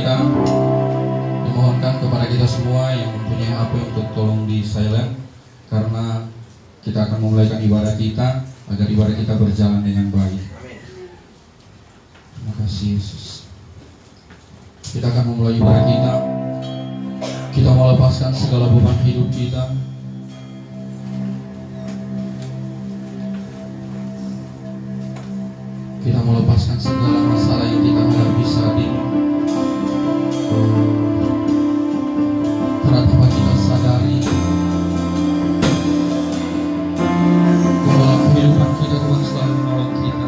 Kita dimohonkan kepada kita semua yang mempunyai HP untuk tolong di silent, karena kita akan memulaikan ibadah kita agar ibadah kita berjalan dengan baik. Terima kasih Yesus. Kita akan memulai ibadah kita. Kita mau lepaskan segala beban hidup kita. Kita mau lepaskan segala masalah yang kita hadapi saat ini. Karena tanpa kita sadari bahwa dalam kehidupan kita Tuhan selalu menolong kita.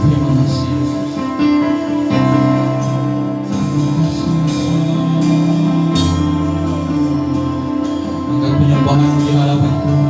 Terima kasih Yesus. Angkat penyembahan di hadapan Tuhan.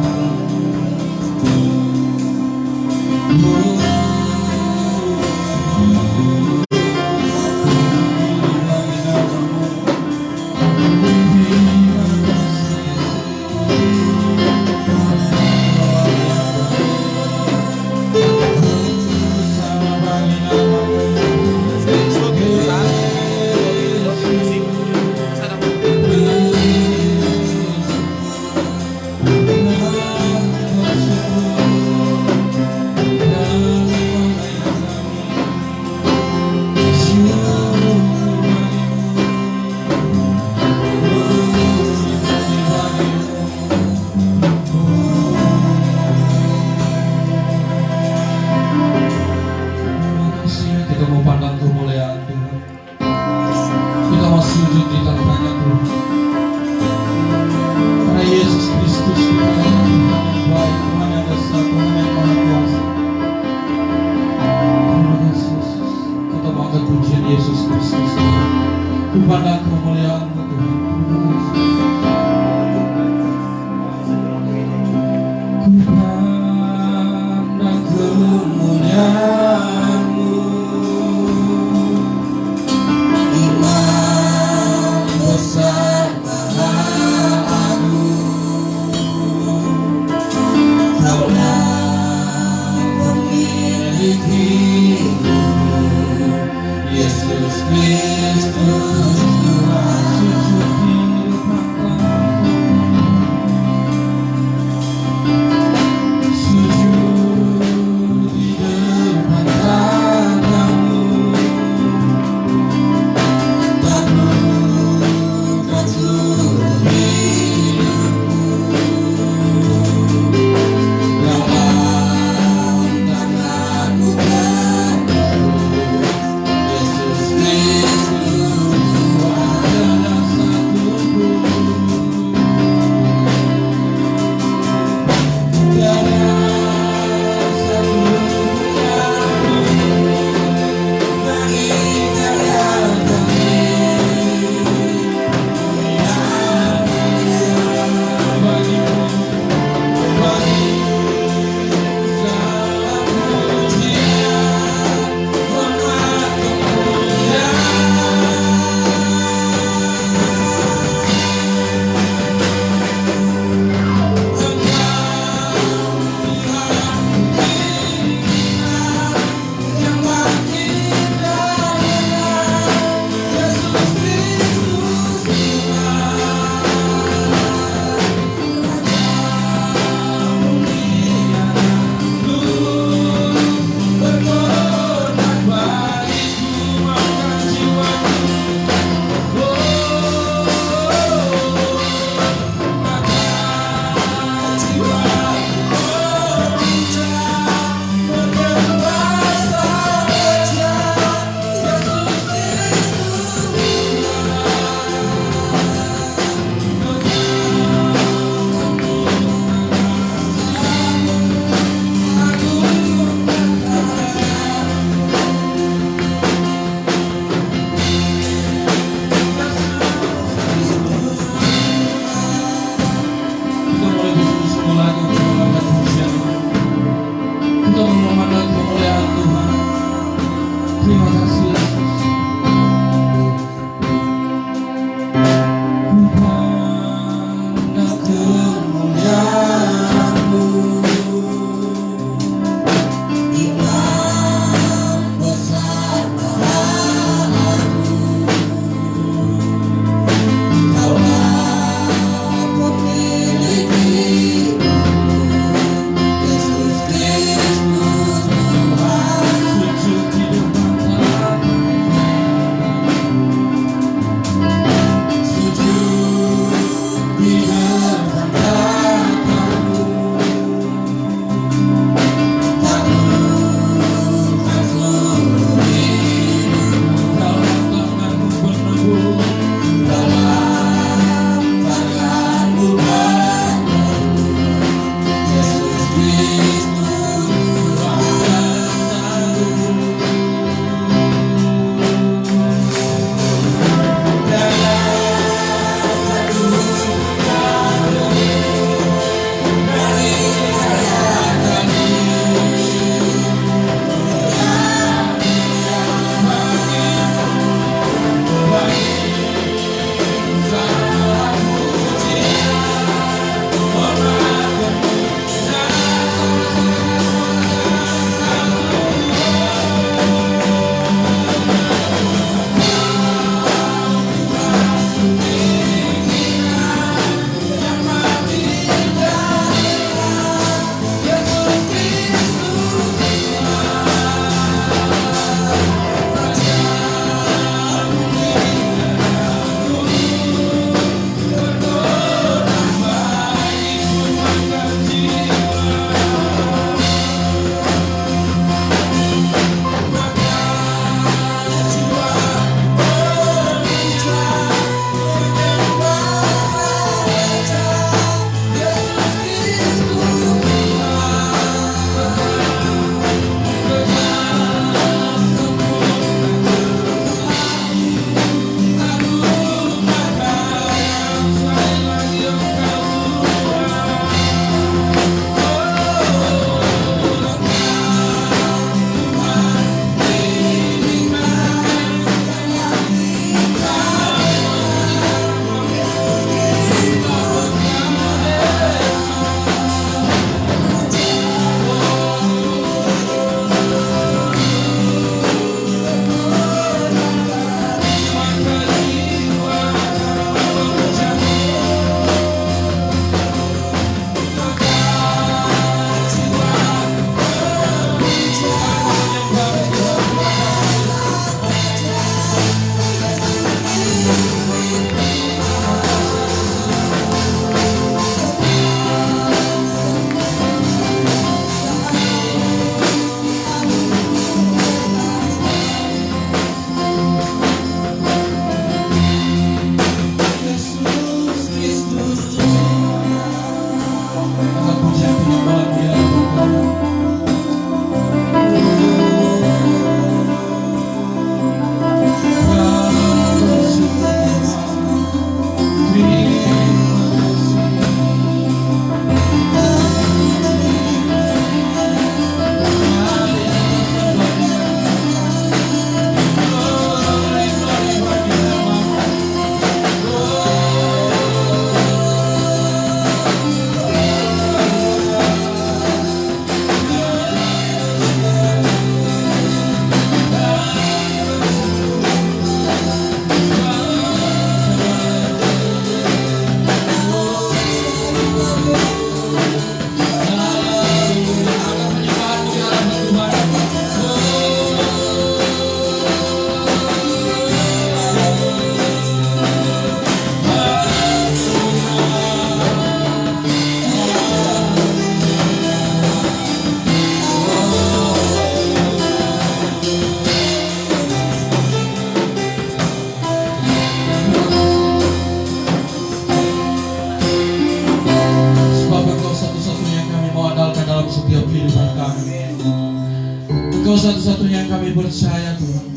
satu-satunya yang kami percaya Tuhan,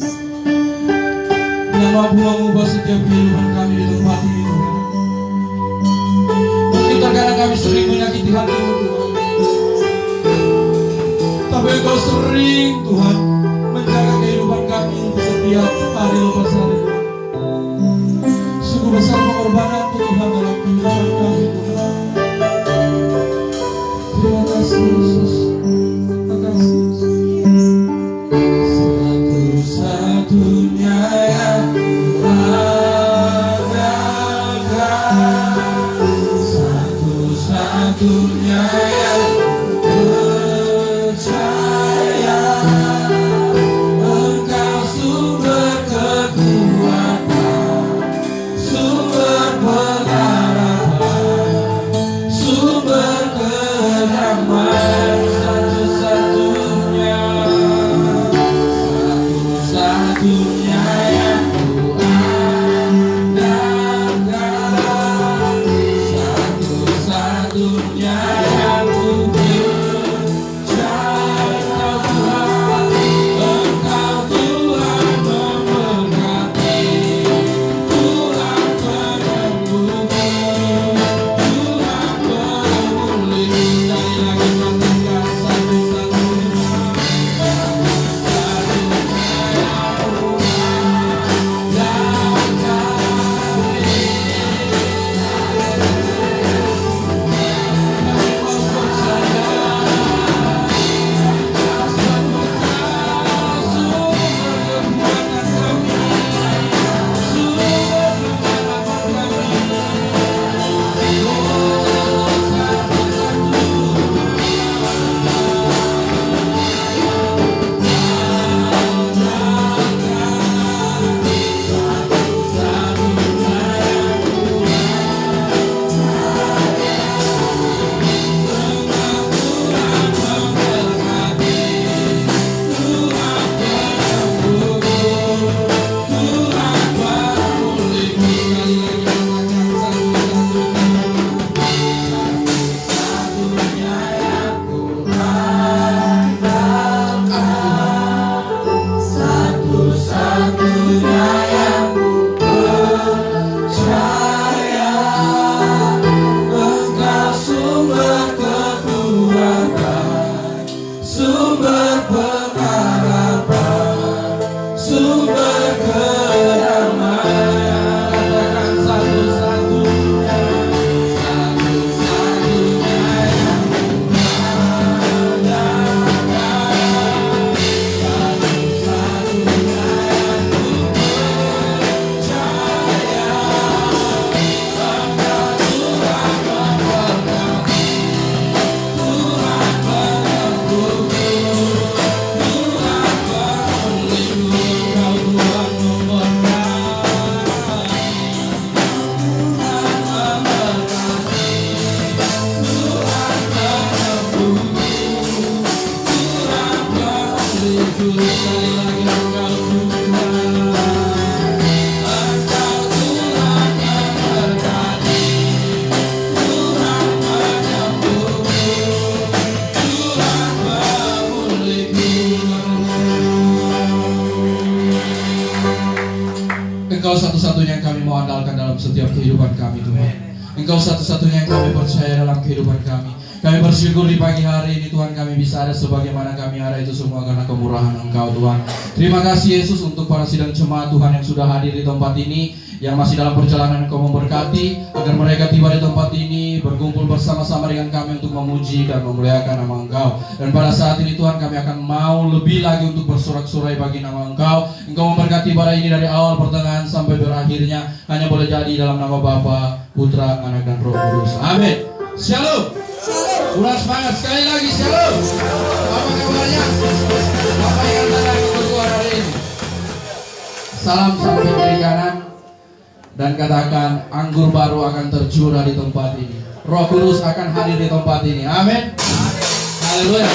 yang mampu mengubah setiap kehidupan kami di tempat ini Tuhan. Mungkin terkadang kami sering menyakiti hati-Mu Tuhan, tapi Engkau sering Tuhan menjaga kehidupan kami untuk setiap hari lepas hari Tuhan. Sungguh besar pengorbanan-Mu Tuhan dalam kehidupan kami Tuhan. Terima kasih Yesus. Terima kasih Yesus. Satu-satunya yang kuandalkan, satu-satunya yang percaya, Engkau sumber kekuatan, sumber pengharapan, sumber kedamaian, satu-satunya, satu-satunya yang kuandalkan, satu-satunya yang ku percaya Tuhan. Engkau Tuhan memberkati, Tuhan penyembuhku, Tuhan pemulihku. Sekali lagi katakan satu-satunya, sumber pengharapan, sumber kedamaian. Katakan satu-satunya, satu-satunya yang kuandalkan, satu-satunya yang kupercaya, Engkau Tuhan memberkati, Tuhan penyembuhku, Tuhan pemulihku. Engkau Tuhan memberkati, Tuhan memberkati, Tuhan penyembuhku, Tuhan pemulihku. Sekali lagi Engkau Tuhan, Engkau Tuhan memberkati, Tuhan penyembuhku, Tuhan pemulihku. Engkau satu-satunya yang kami mau andalkan dalam setiap kehidupan kami Tuhan. Engkau satu-satunya yang kami percaya dalam kehidupan kami. Kami bersyukur di pagi hari ini Tuhan, kami bisa ada sebagaimana kami ada itu semua karena kemurahan Engkau Tuhan. Terima kasih Yesus untuk para sidang jemaat Tuhan yang sudah hadir di tempat ini, yang masih dalam perjalanan Engkau memberkati, agar mereka tiba di tempat ini berkumpul bersama-sama dengan kami untuk memuji dan memuliakan nama Engkau. Dan pada saat ini Tuhan, kami akan mau lebih lagi untuk bersorak-sorai bagi nama Engkau. Engkau memberkati ibadah ini dari awal, pertengahan sampai berakhirnya hanya boleh jadi dalam nama Bapa, Putra, Anak dan Roh Kudus. Amin. Shalom. Kurang semangat sekali lagi. Shalom. Apa kabarnya? Apa yang datang untuk keluar hari ini? Salam sampai kiri kanan dan katakan anggur baru akan tercurah di tempat ini. Roh Kudus akan hadir di tempat ini. Amin. Haleluya.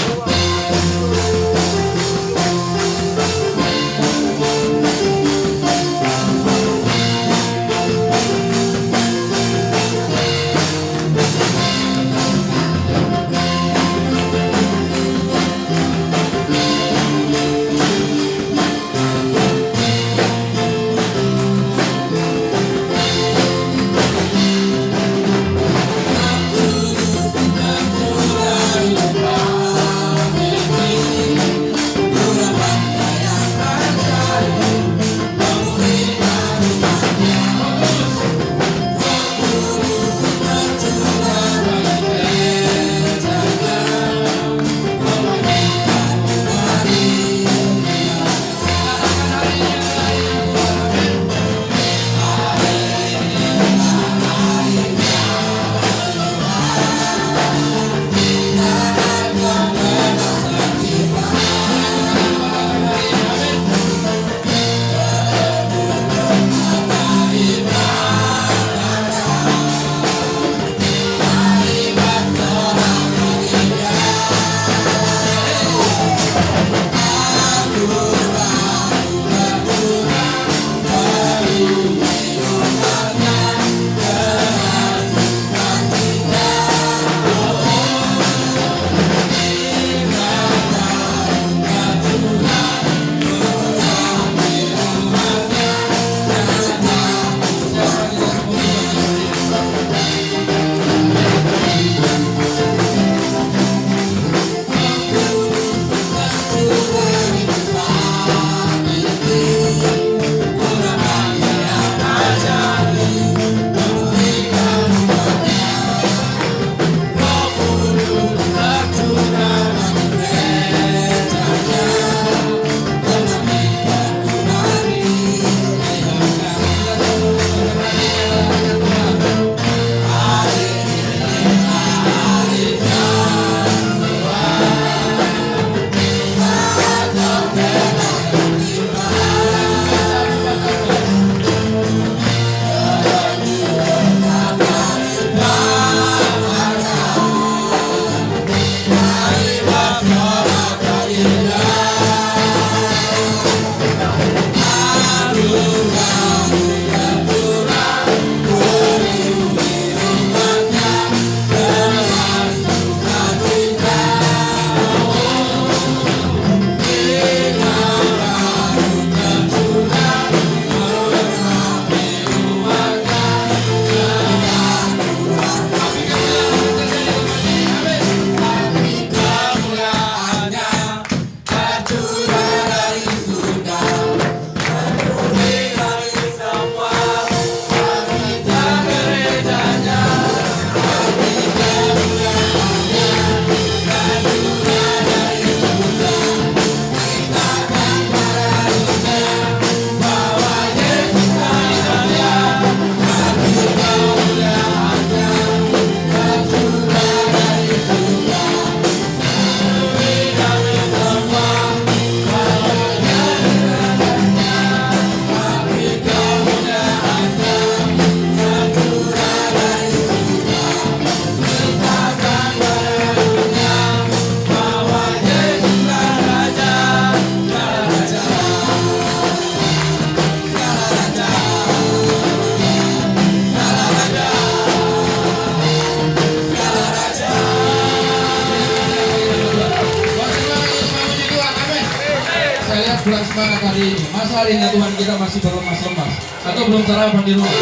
semangat hari ini. Masa hari ini Tuhan kita masih berlemas-lemas atau belum sarapan di rumah?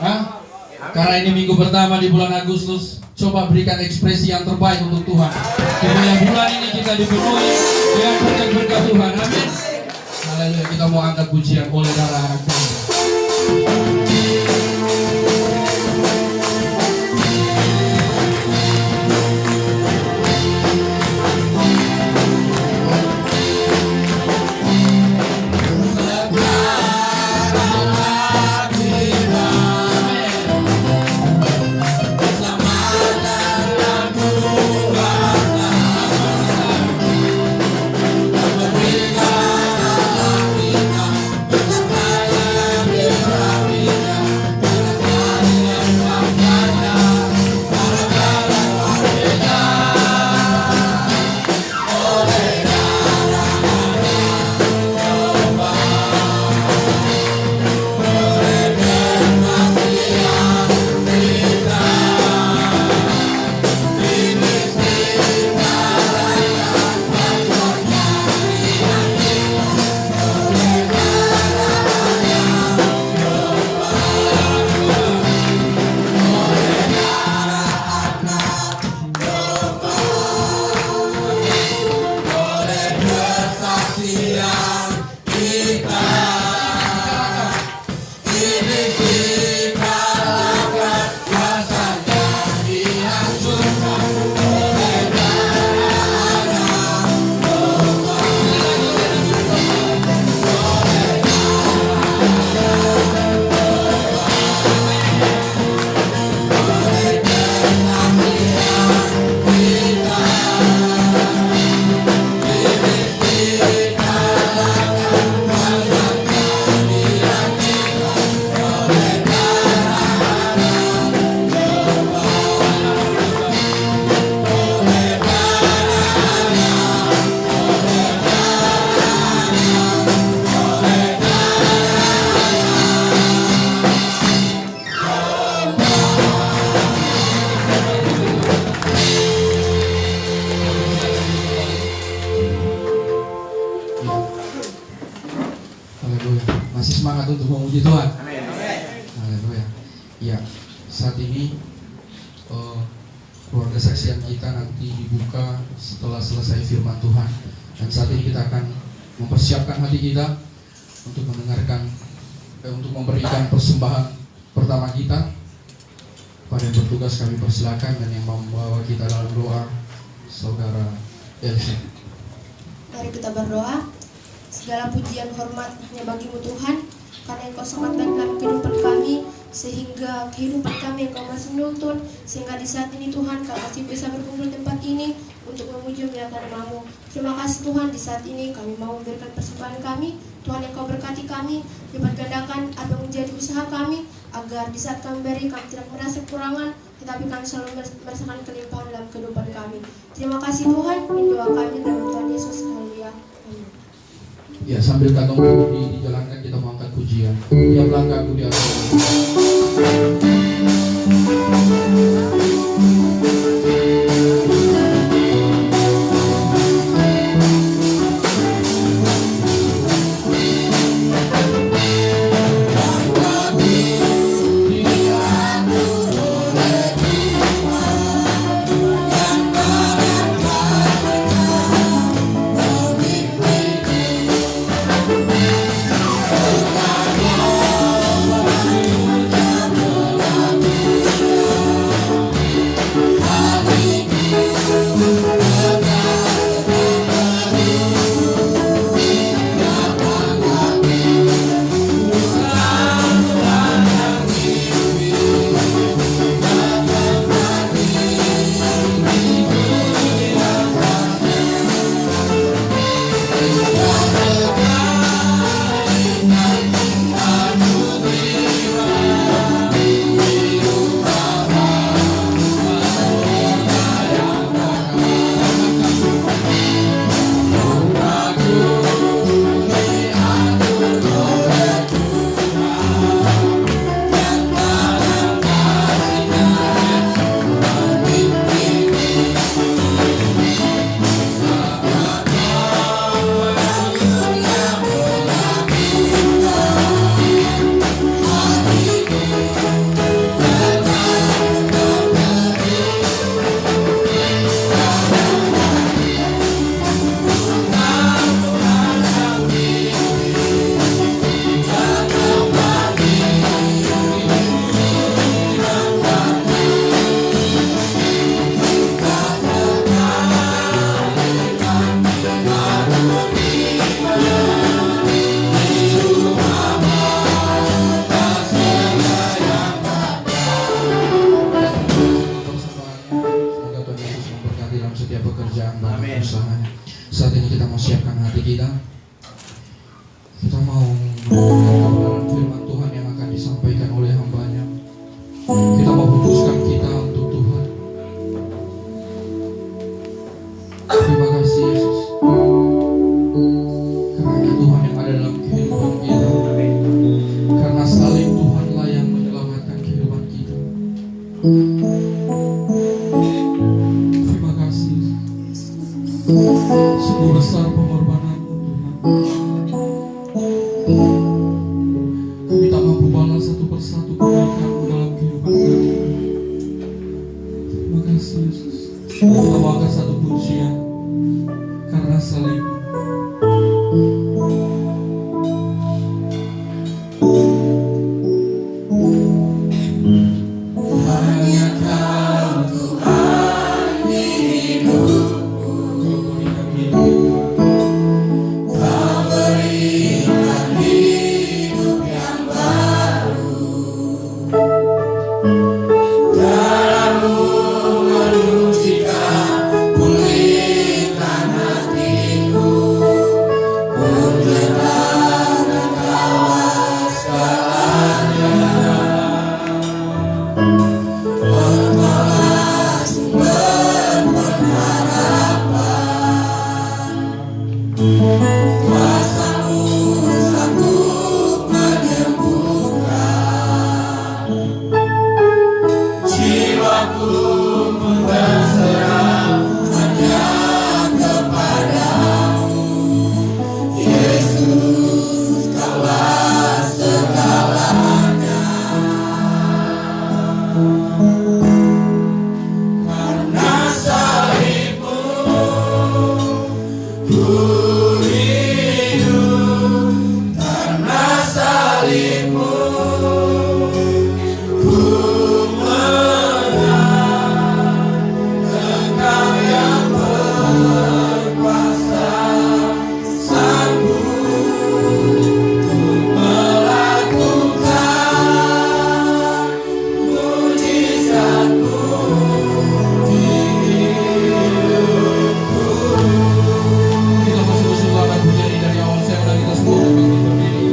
Hah? Karena ini minggu pertama di bulan Agustus, coba berikan ekspresi yang terbaik untuk Tuhan. Supaya bulan ini kita dipenuhi dengan berkat-berkat Tuhan. Amin. Haleluya. Kita mau angkat pujian oleh darah anak Tuhan. Masih semangat untuk memuji Tuhan. Haleluya. Ya, saat ini keluarga saksian kita nanti dibuka setelah selesai firman Tuhan. Dan saat ini kita akan mempersiapkan hati kita untuk mendengarkan, untuk memberikan persembahan pertama kita. Pada yang bertugas kami persilakan, dan yang membawa kita dalam doa, Saudara Elsa. Mari kita berdoa. Segala pujian hormat hanya bagimu Tuhan, karena Engkau sangat baik dalam kehidupan kami, sehingga kehidupan kami Engkau masih menuntun, sehingga di saat ini Tuhan kami masih bisa berkumpul di tempat ini untuk memuji memuliakan nama-Mu. Terima kasih Tuhan, di saat ini kami mau memberikan persembahan kami. Tuhan, Engkau berkati kami, lipat gandakan apa yang menjadi usaha kami, agar di saat kami beri kami tidak merasa kekurangan, tetapi kami selalu merasakan kelimpahan dalam kehidupan kami. Terima kasih Tuhan, ini doa kami dalam Tuhan Yesus. Haleluya. Amin. Ya, sambil kantong dijalankan, kita mau angkat pujian. Tiap langkahku di atas. Thank you. Kita bersungguh-sungguh akan bernyanyi dari awal saya dan kita semua dapat berdiri.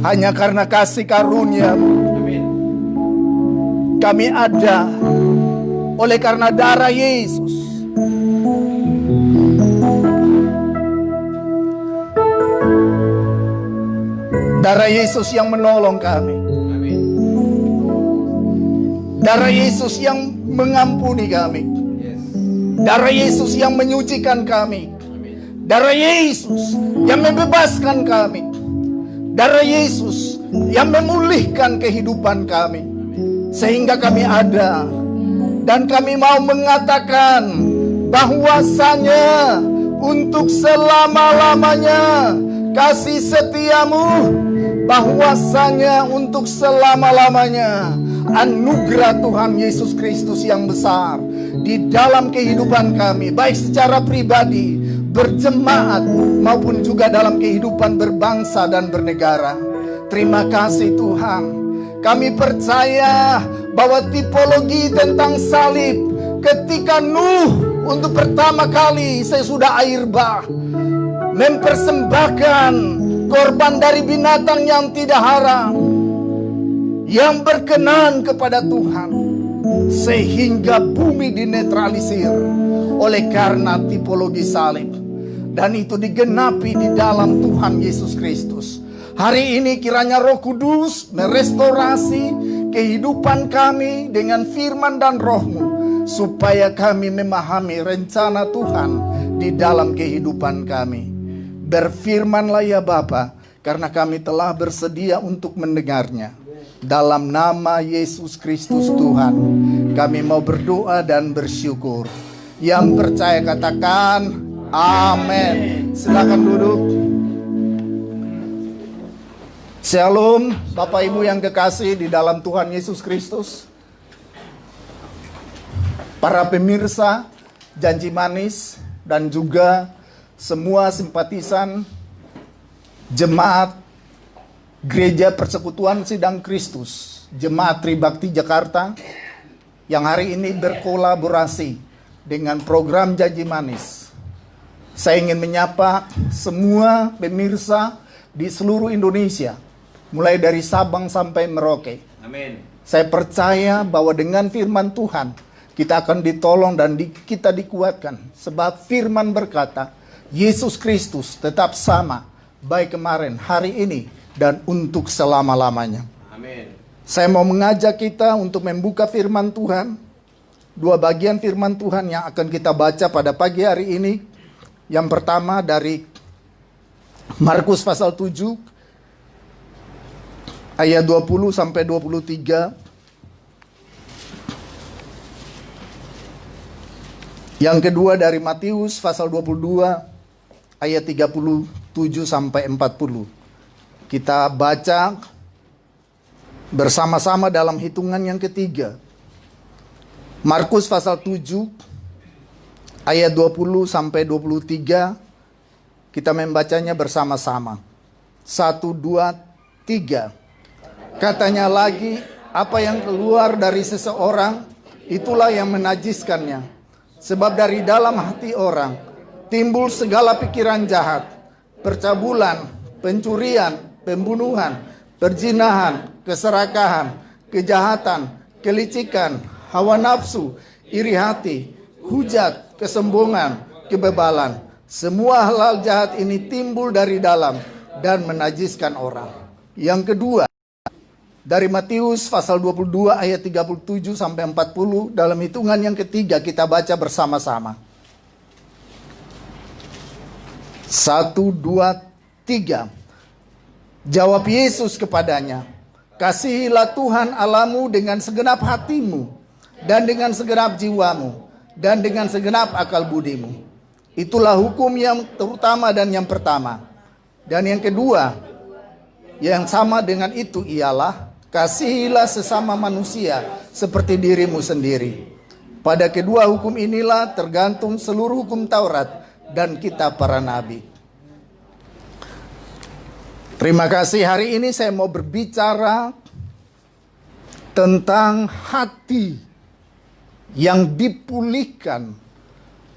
Hanya karena kasih karunia-Mu kami ada, oleh karena darah Yesus. Darah Yesus yang menolong kami. Darah Yesus yang mengampuni kami. Darah Yesus yang menyucikan kami. Darah Yesus yang membebaskan kami. Darah Yesus yang memulihkan kehidupan kami, sehingga kami ada. Dan kami mau mengatakan bahwasanya untuk selama-lamanya kasih setiamu bahwasanya untuk selama-lamanya anugerah Tuhan Yesus Kristus yang besar di dalam kehidupan kami, baik secara pribadi, berjemaat, maupun juga dalam kehidupan berbangsa dan bernegara. Terima kasih Tuhan. Kami percaya bahwa tipologi tentang salib, ketika Nuh untuk pertama kali sesudah air bah mempersembahkan korban dari binatang yang tidak haram, yang berkenan kepada Tuhan, sehingga bumi dinetralisir oleh karena tipologi salib, dan itu digenapi di dalam Tuhan Yesus Kristus. Hari ini kiranya Roh Kudus merestorasi kehidupan kami dengan firman dan Roh-Mu, supaya kami memahami rencana Tuhan di dalam kehidupan kami. Berfirmanlah ya Bapa, karena kami telah bersedia untuk mendengarnya. Dalam nama Yesus Kristus Tuhan, kami mau berdoa dan bersyukur. Yang percaya katakan amin. Silakan duduk. Shalom Bapak Ibu yang kekasih di dalam Tuhan Yesus Kristus. Para pemirsa Janji Manis dan juga semua simpatisan jemaat Gereja Persekutuan Sidang Kristus, Jemaat Tribakti Jakarta, yang hari ini berkolaborasi dengan program Janji Manis. Saya ingin menyapa semua pemirsa di seluruh Indonesia, mulai dari Sabang sampai Merauke. Amin. Saya percaya bahwa dengan firman Tuhan kita akan ditolong dan kita dikuatkan. Sebab firman berkata, Yesus Kristus tetap sama, baik kemarin, hari ini, dan untuk selama-lamanya. Amin. Saya mau mengajak kita untuk membuka firman Tuhan. Dua bagian firman Tuhan yang akan kita baca pada pagi hari ini. Yang pertama dari Markus pasal 7 ayat 20 sampai 23. Yang kedua dari Matius pasal 22 ayat 37 sampai 40. Kita baca bersama-sama dalam hitungan yang ketiga. Markus pasal 7 ayat 20 sampai 23. Kita membacanya bersama-sama. 1, 2, 3. Katanya lagi, apa yang keluar dari seseorang, itulah yang menajiskannya. Sebab dari dalam hati orang timbul segala pikiran jahat, percabulan, pencurian, pembunuhan, perzinahan, keserakahan, kejahatan, kelicikan, hawa nafsu, iri hati, hujat, kesombongan, kebebalan. Semua hal jahat ini timbul dari dalam dan menajiskan orang. Yang kedua, dari Matius pasal 22 ayat 37 sampai 40, dalam hitungan yang ketiga kita baca bersama-sama. 1, 2, 3. Jawab Yesus kepadanya, kasihilah Tuhan Allahmu dengan segenap hatimu, dan dengan segenap jiwamu, dan dengan segenap akal budimu. Itulah hukum yang terutama dan yang pertama. Dan yang kedua, yang sama dengan itu ialah, kasihilah sesama manusia seperti dirimu sendiri. Pada kedua hukum inilah tergantung seluruh hukum Taurat dan kitab para nabi. Terima kasih. Hari ini saya mau berbicara tentang hati yang dipulihkan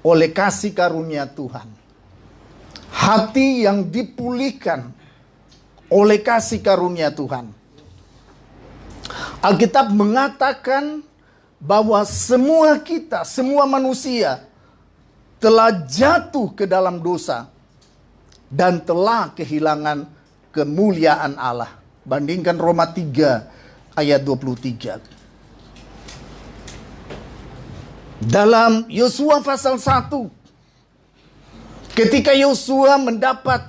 oleh kasih karunia Tuhan. Hati yang dipulihkan oleh kasih karunia Tuhan. Alkitab mengatakan bahwa semua kita, semua manusia telah jatuh ke dalam dosa dan telah kehilangan kemuliaan Allah. Bandingkan Roma 3 ayat 23. Dalam Yosua pasal 1, ketika Yosua mendapat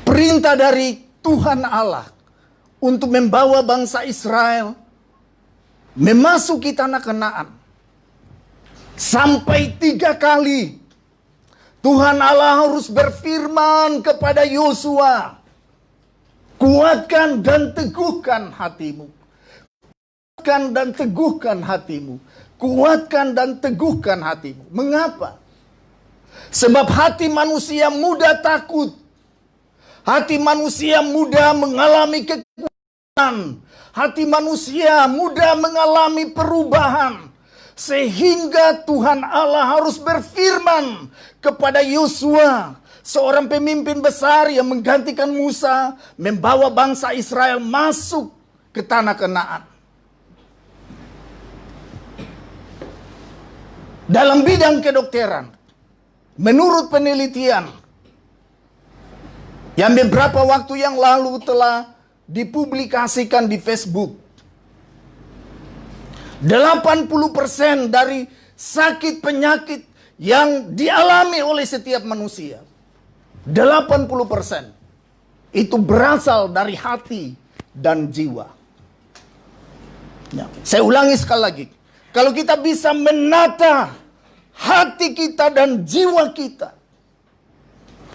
perintah dari Tuhan Allah untuk membawa bangsa Israel memasuki tanah Kanaan, sampai 3 kali Tuhan Allah harus berfirman kepada Yosua Kuatkan dan teguhkan hatimu. Kuatkan dan teguhkan hatimu. Kuatkan dan teguhkan hatimu. Mengapa? Sebab hati manusia mudah takut. Hati manusia mudah mengalami kekuatan. Hati manusia mudah mengalami perubahan. Sehingga Tuhan Allah harus berfirman kepada Yosua, seorang pemimpin besar yang menggantikan Musa, membawa bangsa Israel masuk ke tanah Kanaan. Dalam bidang kedokteran, menurut penelitian yang beberapa waktu yang lalu telah dipublikasikan di Facebook, 80% dari sakit penyakit yang dialami oleh setiap manusia, 80% itu berasal dari hati dan jiwa. Ya, saya ulangi sekali lagi. Kalau kita bisa menata hati kita dan jiwa kita,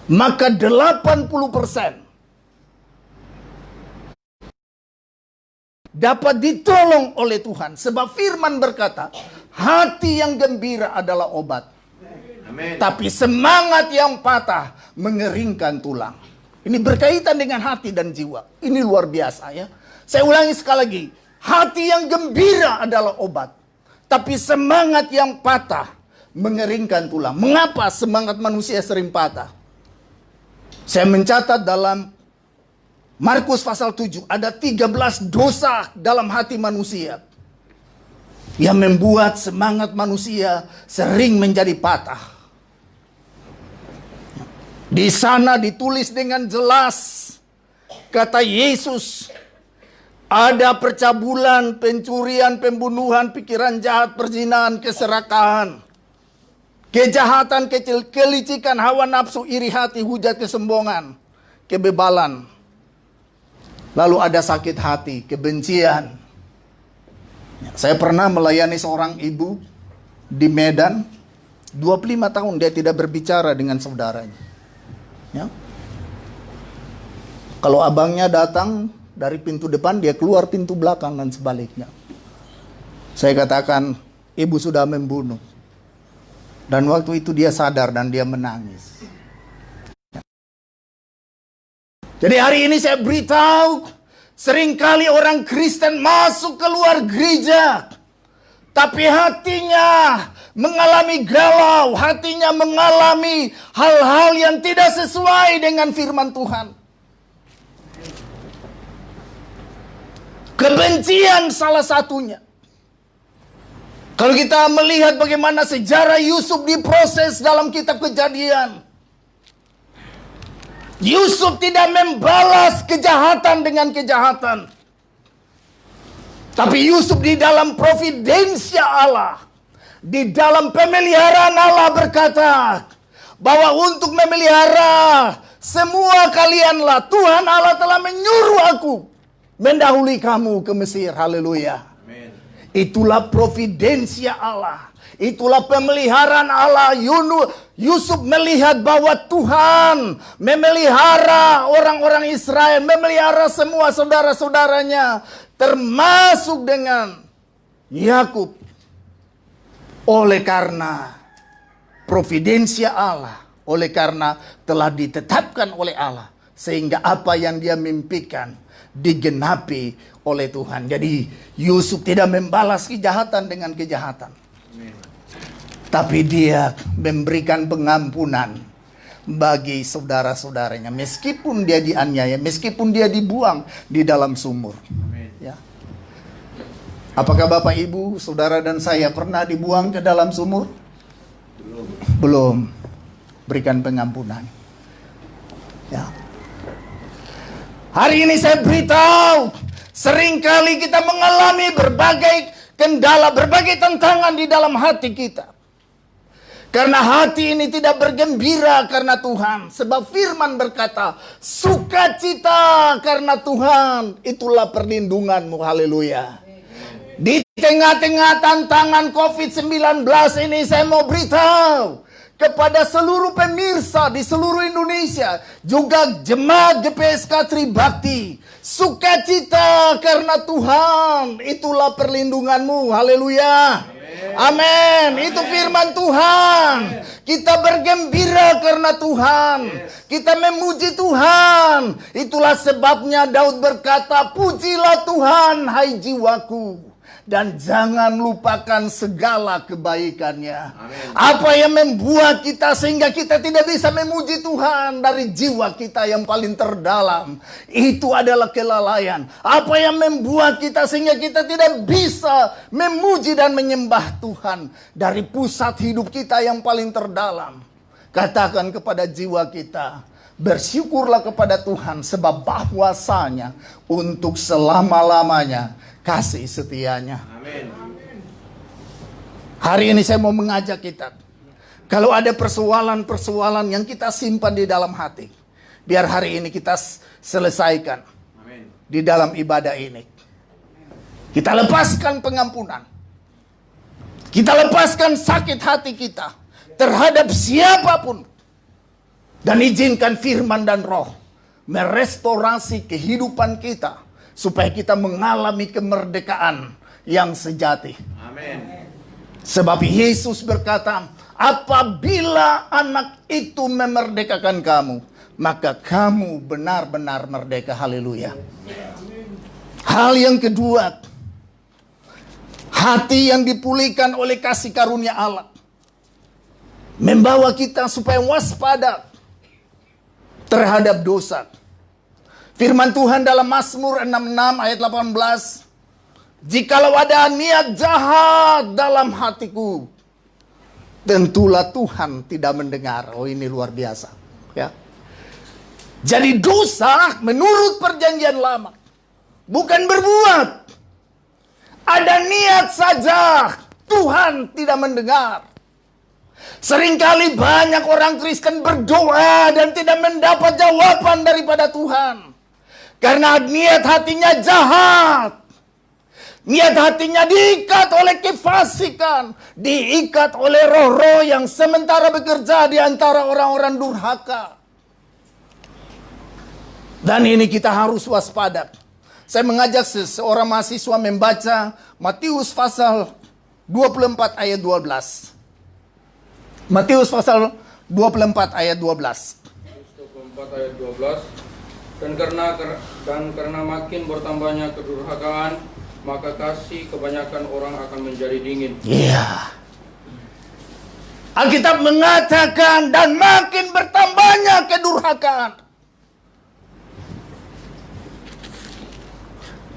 maka 80% dapat ditolong oleh Tuhan. Sebab firman berkata, hati yang gembira adalah obat. Amin. Tapi semangat yang patah mengeringkan tulang. Ini berkaitan dengan hati dan jiwa. Ini luar biasa ya. Saya ulangi sekali lagi. Hati yang gembira adalah obat. Tapi semangat yang patah mengeringkan tulang. Mengapa semangat manusia sering patah? Saya mencatat dalam Markus pasal 7. Ada 13 dosa dalam hati manusia yang membuat semangat manusia sering menjadi patah. Di sana ditulis dengan jelas, kata Yesus, ada percabulan, pencurian, pembunuhan, pikiran jahat, perzinahan, keserakahan, kejahatan, kelicikan, hawa nafsu, iri hati, hujat, kesombongan, kebebalan. Lalu ada sakit hati, kebencian. Saya pernah melayani seorang ibu di Medan, 25 tahun dia tidak berbicara dengan saudaranya. Ya. Kalau abangnya datang dari pintu depan, dia keluar pintu belakang dan sebaliknya. Saya katakan, ibu sudah membunuh. Dan waktu itu dia sadar dan dia menangis. Jadi hari ini saya beritahu, seringkali orang Kristen masuk keluar gereja, tapi hatinya mengalami galau, hatinya mengalami hal-hal yang tidak sesuai dengan firman Tuhan. Kebencian salah satunya. Kalau kita melihat bagaimana sejarah Yusuf diproses dalam kitab Kejadian, Yusuf tidak membalas kejahatan dengan kejahatan. Tapi Yusuf di dalam providensia Allah, di dalam pemeliharaan Allah berkata, bahwa untuk memelihara semua kalianlah Tuhan Allah telah menyuruh aku mendahului kamu ke Mesir. Haleluya. Itulah providensia Allah. Itulah pemeliharaan Allah. Yusuf melihat bahwa Tuhan memelihara orang-orang Israel, memelihara semua saudara-saudaranya, termasuk dengan Yakub. Oleh karena providensia Allah, oleh karena telah ditetapkan oleh Allah, sehingga apa yang dia mimpikan digenapi oleh Tuhan. Jadi Yusuf tidak membalas kejahatan dengan kejahatan. Tapi dia memberikan pengampunan bagi saudara-saudaranya. Meskipun dia dianiaya, meskipun dia dibuang di dalam sumur. Ya. Apakah Bapak Ibu, saudara dan saya pernah dibuang ke dalam sumur? Belum. Berikan pengampunan. Ya. Hari ini saya beritahu, seringkali kita mengalami berbagai kendala, berbagai tantangan di dalam hati kita. Karena hati ini tidak bergembira karena Tuhan. Sebab firman berkata, sukacita karena Tuhan, itulah perlindunganmu. Haleluya. Di tengah-tengah tantangan COVID-19 ini, saya mau beritahu, kepada seluruh pemirsa di seluruh Indonesia, juga jemaat GPSK Tribakti. Sukacita karena Tuhan, itulah perlindunganmu. Haleluya. Amin. Itu firman Tuhan. Kita bergembira karena Tuhan. Kita memuji Tuhan. Itulah sebabnya Daud berkata, pujilah Tuhan, hai jiwaku, dan jangan lupakan segala kebaikannya. Amin. Apa yang membuat kita sehingga kita tidak bisa memuji Tuhan dari jiwa kita yang paling terdalam, itu adalah kelalaian. Apa yang membuat kita sehingga kita tidak bisa memuji dan menyembah Tuhan dari pusat hidup kita yang paling terdalam. Katakan kepada jiwa kita, bersyukurlah kepada Tuhan sebab bahwasanya untuk selama-lamanya kasih setianya. Amin. Hari ini saya mau mengajak kita, kalau ada persoalan-persoalan yang kita simpan di dalam hati, biar hari ini kita selesaikan. Amin. Di dalam ibadah ini. Kita lepaskan pengampunan. Kita lepaskan sakit hati kita terhadap siapapun. Dan izinkan firman dan roh merestorasi kehidupan kita, supaya kita mengalami kemerdekaan yang sejati. Amin. Sebab Yesus berkata, apabila anak itu memerdekakan kamu, maka kamu benar-benar merdeka. Haleluya. Hal yang kedua, hati yang dipulihkan oleh kasih karunia Allah membawa kita supaya waspada terhadap dosa. Firman Tuhan dalam Mazmur 66 ayat 18. Jikalau ada niat jahat dalam hatiku, tentulah Tuhan tidak mendengar. Oh, ini luar biasa. Ya. Jadi dosa menurut perjanjian lama bukan berbuat. Ada niat saja, Tuhan tidak mendengar. Seringkali banyak orang Kristen berdoa dan tidak mendapat jawaban daripada Tuhan. Karena niat hatinya jahat. Niat hatinya diikat oleh kefasikan. Diikat oleh roh-roh yang sementara bekerja di antara orang-orang durhaka. Dan ini kita harus waspada. Saya mengajak seorang mahasiswa membaca Matius pasal 24 ayat 12. Matius pasal 24 ayat 12. 24 ayat 12. Dan karena makin bertambahnya kedurhakaan, maka kasih kebanyakan orang akan menjadi dingin. Iya. Alkitab mengatakan dan makin bertambahnya kedurhakaan.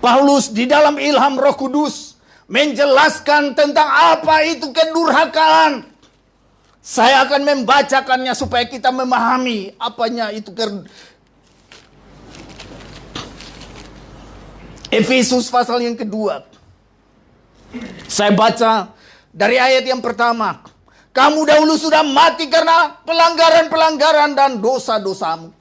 Paulus di dalam ilham Roh Kudus menjelaskan tentang apa itu kedurhakaan. Saya akan membacakannya supaya kita memahami apanya itu Efesus pasal yang kedua. Saya baca dari ayat yang pertama. Kamu dahulu sudah mati karena pelanggaran-pelanggaran dan dosa-dosamu.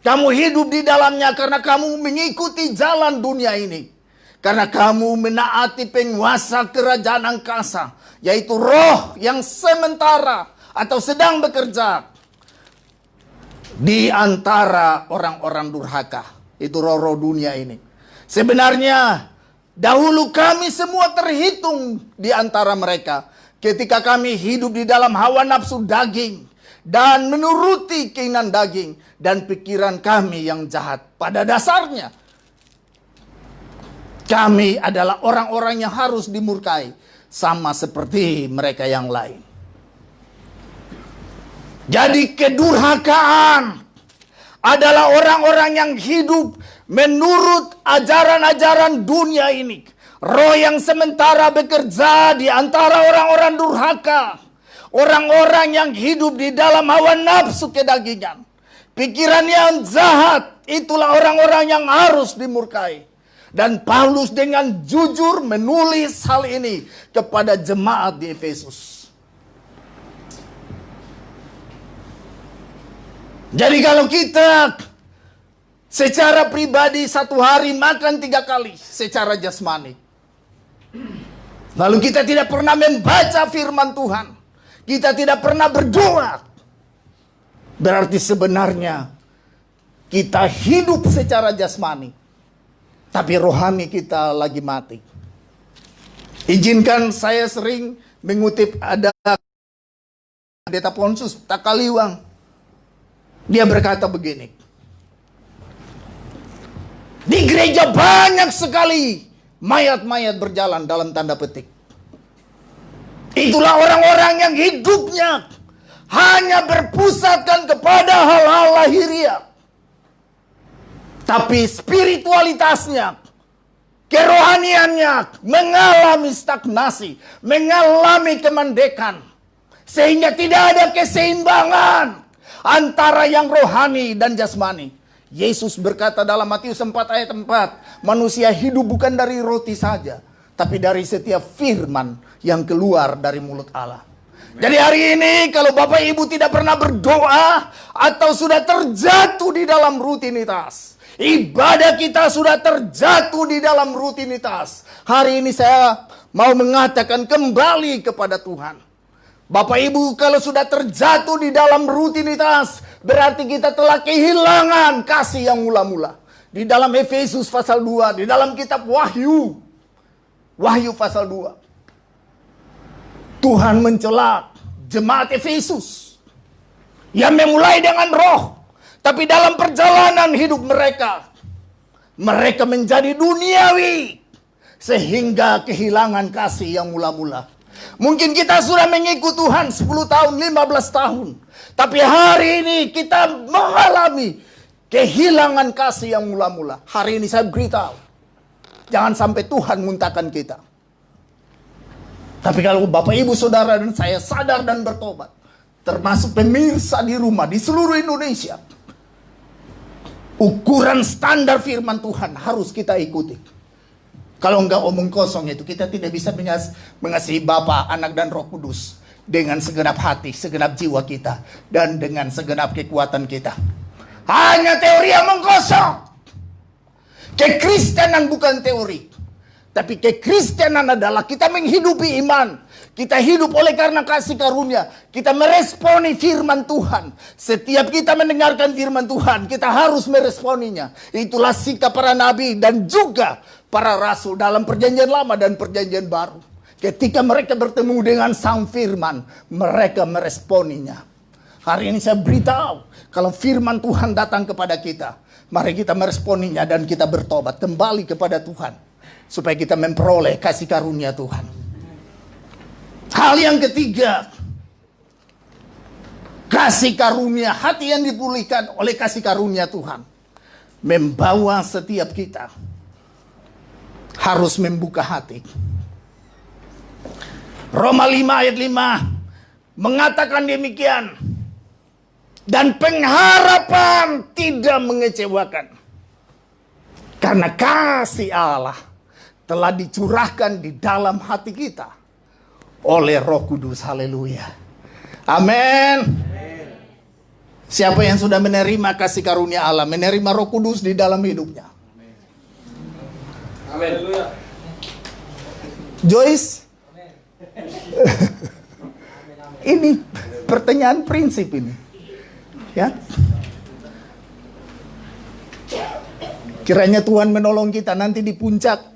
Kamu hidup di dalamnya karena kamu mengikuti jalan dunia ini. Karena kamu menaati penguasa kerajaan angkasa, yaitu roh yang sementara atau sedang bekerja di antara orang-orang durhaka. Itu roh-roh dunia ini. Sebenarnya dahulu kami semua terhitung di antara mereka ketika kami hidup di dalam hawa nafsu daging dan menuruti keinginan daging dan pikiran kami yang jahat. Pada dasarnya kami adalah orang-orang yang harus dimurkai sama seperti mereka yang lain. Jadi kedurhakaan adalah orang-orang yang hidup menurut ajaran-ajaran dunia ini. Roh yang sementara bekerja di antara orang-orang durhaka. Orang-orang yang hidup di dalam hawa nafsu kedagingan. Pikiran yang jahat. Itulah orang-orang yang harus dimurkai. Dan Paulus dengan jujur menulis hal ini kepada jemaat di Efesus. Jadi kalau kita secara pribadi satu hari makan 3 kali secara jasmani, lalu kita tidak pernah membaca firman Tuhan, kita tidak pernah berdoa, berarti sebenarnya kita hidup secara jasmani, tapi rohani kita lagi mati. Izinkan saya sering mengutip ada Pendeta Pontius Takaliwang. Dia berkata begini, di gereja banyak sekali mayat-mayat berjalan dalam tanda petik. Itulah orang-orang yang hidupnya hanya berpusatkan kepada hal-hal lahiriah. Tapi spiritualitasnya, kerohaniannya mengalami stagnasi, mengalami kemandekan. Sehingga tidak ada keseimbangan antara yang rohani dan jasmani. Yesus berkata dalam Matius 4 ayat 4, manusia hidup bukan dari roti saja, tapi dari setiap firman yang keluar dari mulut Allah. Jadi hari ini kalau Bapak Ibu tidak pernah berdoa atau sudah terjatuh di dalam rutinitas, ibadah kita sudah terjatuh di dalam rutinitas, hari ini saya mau mengatakan kembali kepada Tuhan. Bapak Ibu kalau sudah terjatuh di dalam rutinitas, berarti kita telah kehilangan kasih yang mula-mula. Di dalam Efesus pasal 2, di dalam kitab Wahyu pasal 2. Tuhan mencela jemaat Efesus yang memulai dengan roh, tapi dalam perjalanan hidup mereka menjadi duniawi sehingga kehilangan kasih yang mula-mula. Mungkin kita sudah mengikut Tuhan 10 tahun, 15 tahun, tapi hari ini kita mengalami kehilangan kasih yang mula-mula. Hari ini saya beritahu, jangan sampai Tuhan muntahkan kita. Tapi kalau Bapak Ibu Saudara dan saya sadar dan bertobat, termasuk pemirsa di rumah di seluruh Indonesia, ukuran standar firman Tuhan harus kita ikuti. Kalau enggak omong kosong itu, kita tidak bisa mengasihi Bapa, Anak dan Roh Kudus dengan segenap hati, segenap jiwa kita, dan dengan segenap kekuatan kita. Hanya teori omong kosong. Kekristenan bukan teori, tapi kekristenan adalah kita menghidupi iman. Kita hidup oleh karena kasih karunia. Kita meresponi firman Tuhan. Setiap kita mendengarkan firman Tuhan, kita harus meresponinya. Itulah sikap para nabi dan juga para rasul dalam perjanjian lama dan perjanjian baru. Ketika mereka bertemu dengan sang firman, mereka meresponinya. Hari ini saya beritahu, kalau firman Tuhan datang kepada kita, mari kita meresponinya dan kita bertobat kembali kepada Tuhan, supaya kita memperoleh kasih karunia Tuhan. Hal yang ketiga, kasih karunia, hati yang dipulihkan oleh kasih karunia Tuhan, membawa setiap kita harus membuka hati. Roma 5 ayat 5 mengatakan demikian. Dan pengharapan tidak mengecewakan, karena kasih Allah telah dicurahkan di dalam hati kita oleh Roh Kudus. Haleluya. Amin. Siapa yang sudah menerima kasih karunia Allah, menerima Roh Kudus di dalam hidupnya? Amin. Joyce, ini pertanyaan prinsip ini, ya. Kiranya Tuhan menolong kita nanti di puncak.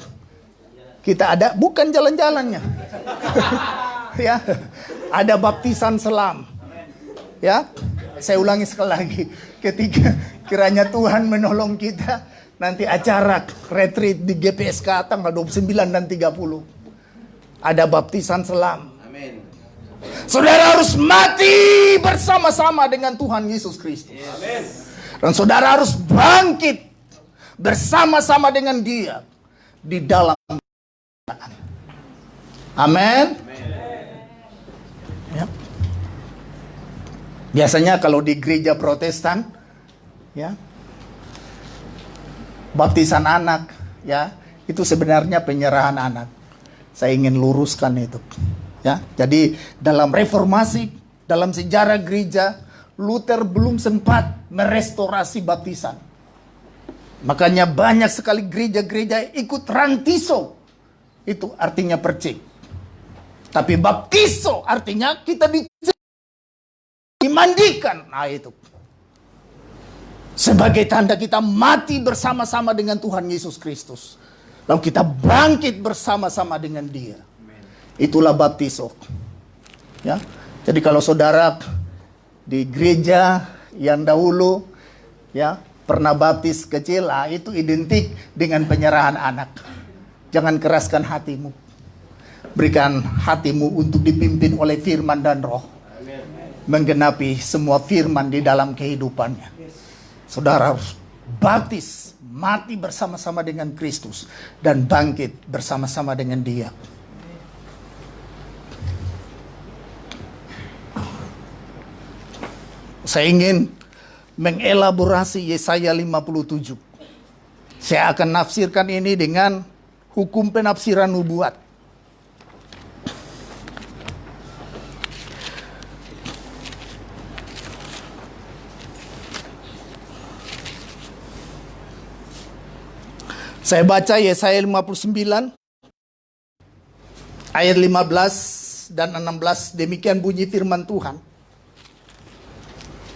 Kita ada, bukan jalan-jalannya. Ya, ada baptisan selam. Ya, saya ulangi sekali lagi. Ketika kiranya Tuhan menolong kita, nanti acara retreat di GPSK tanggal 29 dan 30. Ada baptisan selam. Amin. Saudara harus mati bersama-sama dengan Tuhan Yesus Kristus. Amin. Dan saudara harus bangkit bersama-sama dengan Dia di dalam. Amin. Ya. Biasanya kalau di gereja Protestan, ya, baptisan anak, ya, itu sebenarnya penyerahan anak. Saya ingin luruskan itu, ya. Jadi dalam reformasi, dalam sejarah gereja, Luther belum sempat merestorasi baptisan. Makanya banyak sekali gereja-gereja ikut rantiso. Itu artinya percik. Tapi baptiso artinya kita dimandikan. Nah itu. Sebagai tanda kita mati bersama-sama dengan Tuhan Yesus Kristus. Lalu kita bangkit bersama-sama dengan Dia. Itulah baptiso. Ya. Jadi kalau saudara di gereja yang dahulu ya pernah baptis kecil, itu identik dengan penyerahan anak. Jangan keraskan hatimu. Berikan hatimu untuk dipimpin oleh firman dan roh. Menggenapi semua firman di dalam kehidupannya. Saudara harus baptis, mati bersama-sama dengan Kristus, dan bangkit bersama-sama dengan Dia. Saya ingin mengelaborasi Yesaya 57. Saya akan nafsirkan ini dengan hukum penafsiran nubuat. Saya baca Yesaya 59 ayat 15 dan 16. Demikian bunyi firman Tuhan.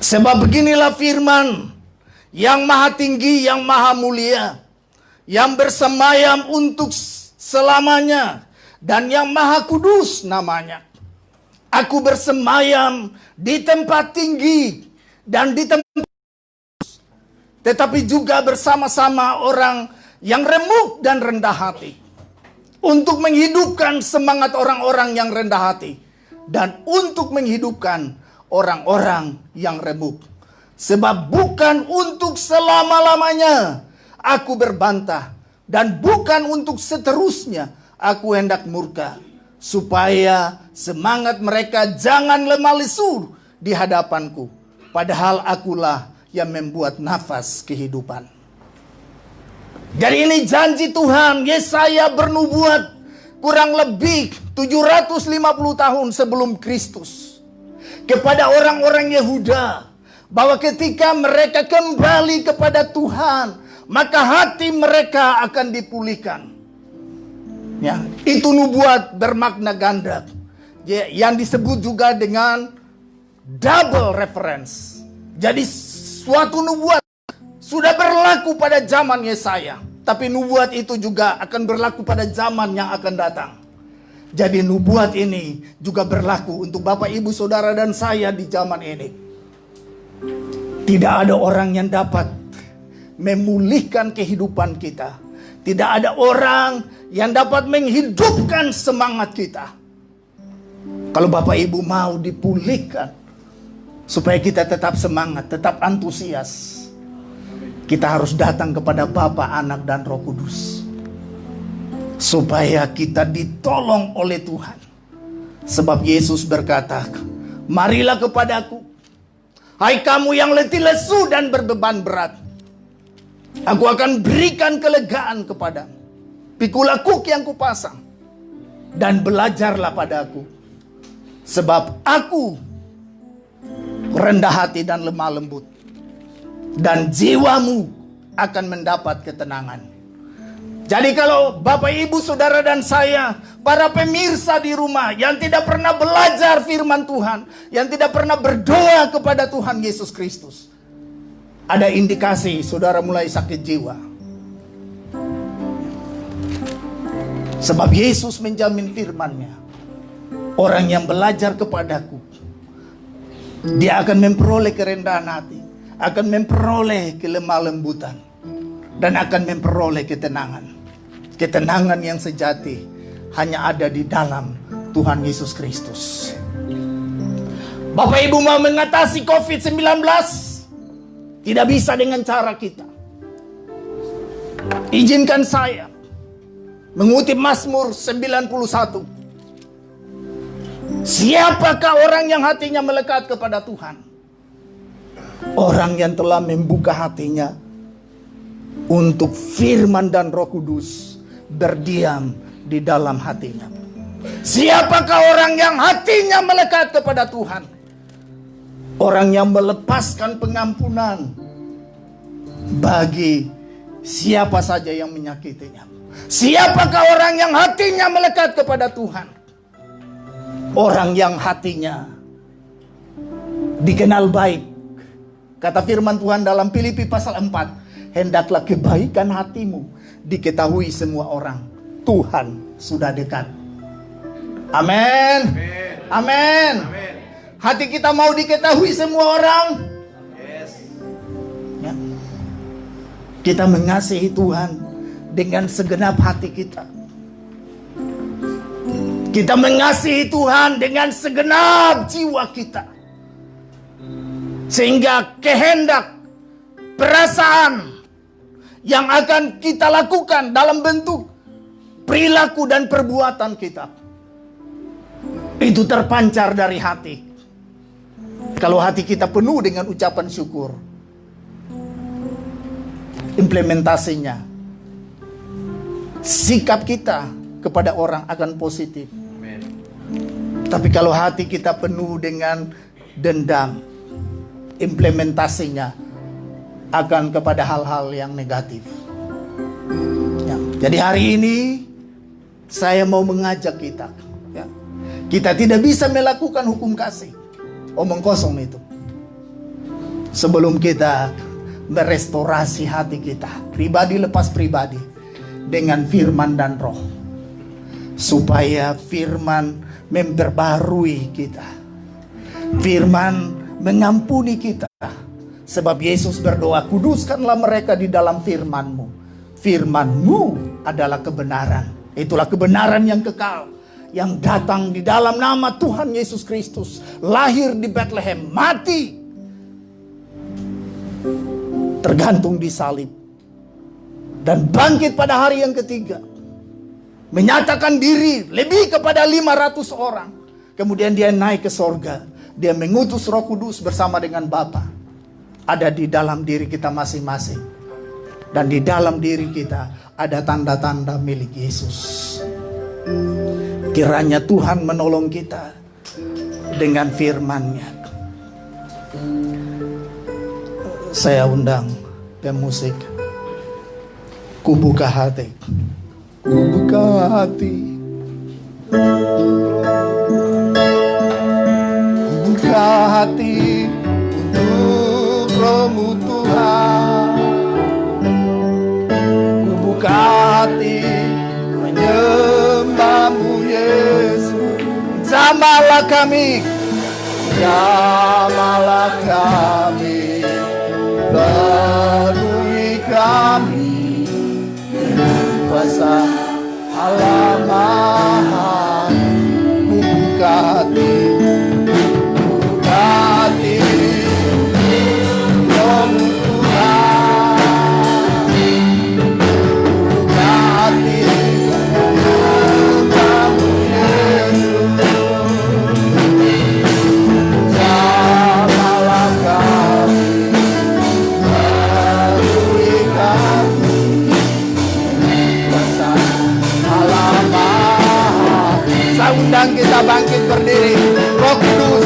Sebab beginilah firman yang maha tinggi, yang maha mulia, yang bersemayam untuk selamanya, dan yang maha kudus namanya. Aku bersemayam di tempat tinggi dan di tempat kudus, tetapi juga bersama-sama orang yang remuk dan rendah hati, untuk menghidupkan semangat orang-orang yang rendah hati, dan untuk menghidupkan orang-orang yang remuk. Sebab bukan untuk selama-lamanya aku berbantah, dan bukan untuk seterusnya aku hendak murka, supaya semangat mereka jangan lemah lesu di hadapanku, padahal akulah yang membuat nafas kehidupan. Jadi ini janji Tuhan. Yesaya bernubuat kurang lebih 750 tahun sebelum Kristus kepada orang-orang Yehuda, bahwa ketika mereka kembali kepada Tuhan, maka hati mereka akan dipulihkan. Ya, itu nubuat bermakna ganda, ya, yang disebut juga dengan double reference. Jadi suatu nubuat sudah berlaku pada zaman Yesaya, tapi nubuat itu juga akan berlaku pada zaman yang akan datang. Jadi nubuat ini juga berlaku untuk Bapak, Ibu, Saudara, dan saya di zaman ini. Tidak ada orang yang dapat memulihkan kehidupan kita. Tidak ada orang yang dapat menghidupkan semangat kita. Kalau Bapak Ibu mau dipulihkan supaya kita tetap semangat, tetap antusias, kita harus datang kepada Bapa, Anak, dan Roh Kudus, supaya kita ditolong oleh Tuhan. Sebab Yesus berkata, marilah kepadaku, hai kamu yang letih lesu dan berbeban berat, aku akan berikan kelegaan kepadamu. Pikulah kuk yang kupasang, dan belajarlah padaku, sebab aku rendah hati dan lemah lembut, dan jiwamu akan mendapat ketenangan. Jadi kalau Bapak, Ibu, Saudara, dan saya, para pemirsa di rumah yang tidak pernah belajar firman Tuhan, yang tidak pernah berdoa kepada Tuhan Yesus Kristus, ada indikasi saudara mulai sakit jiwa. Sebab Yesus menjamin firman-Nya, orang yang belajar kepadaku, dia akan memperoleh kerendahan hati, akan memperoleh kelemah lembutan, dan akan memperoleh ketenangan. Ketenangan yang sejati hanya ada di dalam Tuhan Yesus Kristus. Bapak Ibu mau mengatasi COVID-19, tidak bisa dengan cara kita. Izinkan saya mengutip Mazmur 91. Siapakah orang yang hatinya melekat kepada Tuhan? Orang yang telah membuka hatinya untuk firman dan Roh Kudus berdiam di dalam hatinya. Siapakah orang yang hatinya melekat kepada Tuhan? Orang yang melepaskan pengampunan bagi siapa saja yang menyakitinya. Siapakah orang yang hatinya melekat kepada Tuhan? Orang yang hatinya dikenal baik. Kata firman Tuhan dalam Filipi pasal 4, hendaklah kebaikan hatimu diketahui semua orang. Tuhan sudah dekat. Amin. Amin. Hati kita mau diketahui semua orang. Ya. Kita mengasihi Tuhan dengan segenap hati kita. Kita mengasihi Tuhan dengan segenap jiwa kita. Sehingga kehendak, perasaan yang akan kita lakukan dalam bentuk perilaku dan perbuatan kita, itu terpancar dari hati. Kalau hati kita penuh dengan ucapan syukur, implementasinya, sikap kita kepada orang akan positif. Tapi kalau hati kita penuh dengan dendam, implementasinya akan kepada hal-hal yang negatif. Ya. Jadi hari ini saya mau mengajak kita, ya. Kita tidak bisa melakukan hukum kasih, omong kosong itu, sebelum kita merestorasi hati kita, pribadi lepas pribadi, dengan firman dan roh, supaya firman memperbarui kita, firman mengampuni kita. Sebab Yesus berdoa, kuduskanlah mereka di dalam firman-Mu. Firman-Mu adalah kebenaran. Itulah kebenaran yang kekal, yang datang di dalam nama Tuhan Yesus Kristus, lahir di Bethlehem, mati, tergantung di salib, dan bangkit pada hari yang ketiga, menyatakan diri lebih kepada 500 orang. Kemudian dia naik ke sorga. Dia mengutus Roh Kudus bersama dengan Bapa. Ada di dalam diri kita masing-masing. Dan di dalam diri kita ada tanda-tanda milik Yesus. Kiranya Tuhan menolong kita dengan firman-Nya. Saya undang pemusik. Ku buka hati. Ku buka hati. Buka hati untuk Roh-Mu Tuhan. Ku buka hati menyembah-Mu Yesus. Jamahlah kami, jamahlah kami, penuhi kami kuasa halaman. Ku buka hati, buka hati Roh-Mu Tuhan. Buka hati menyembah-Mu Yesus. Jamahlah kami, penuhi kami kuasa halaman. Saya undang kita bangkit berdiri. Roh Kudus,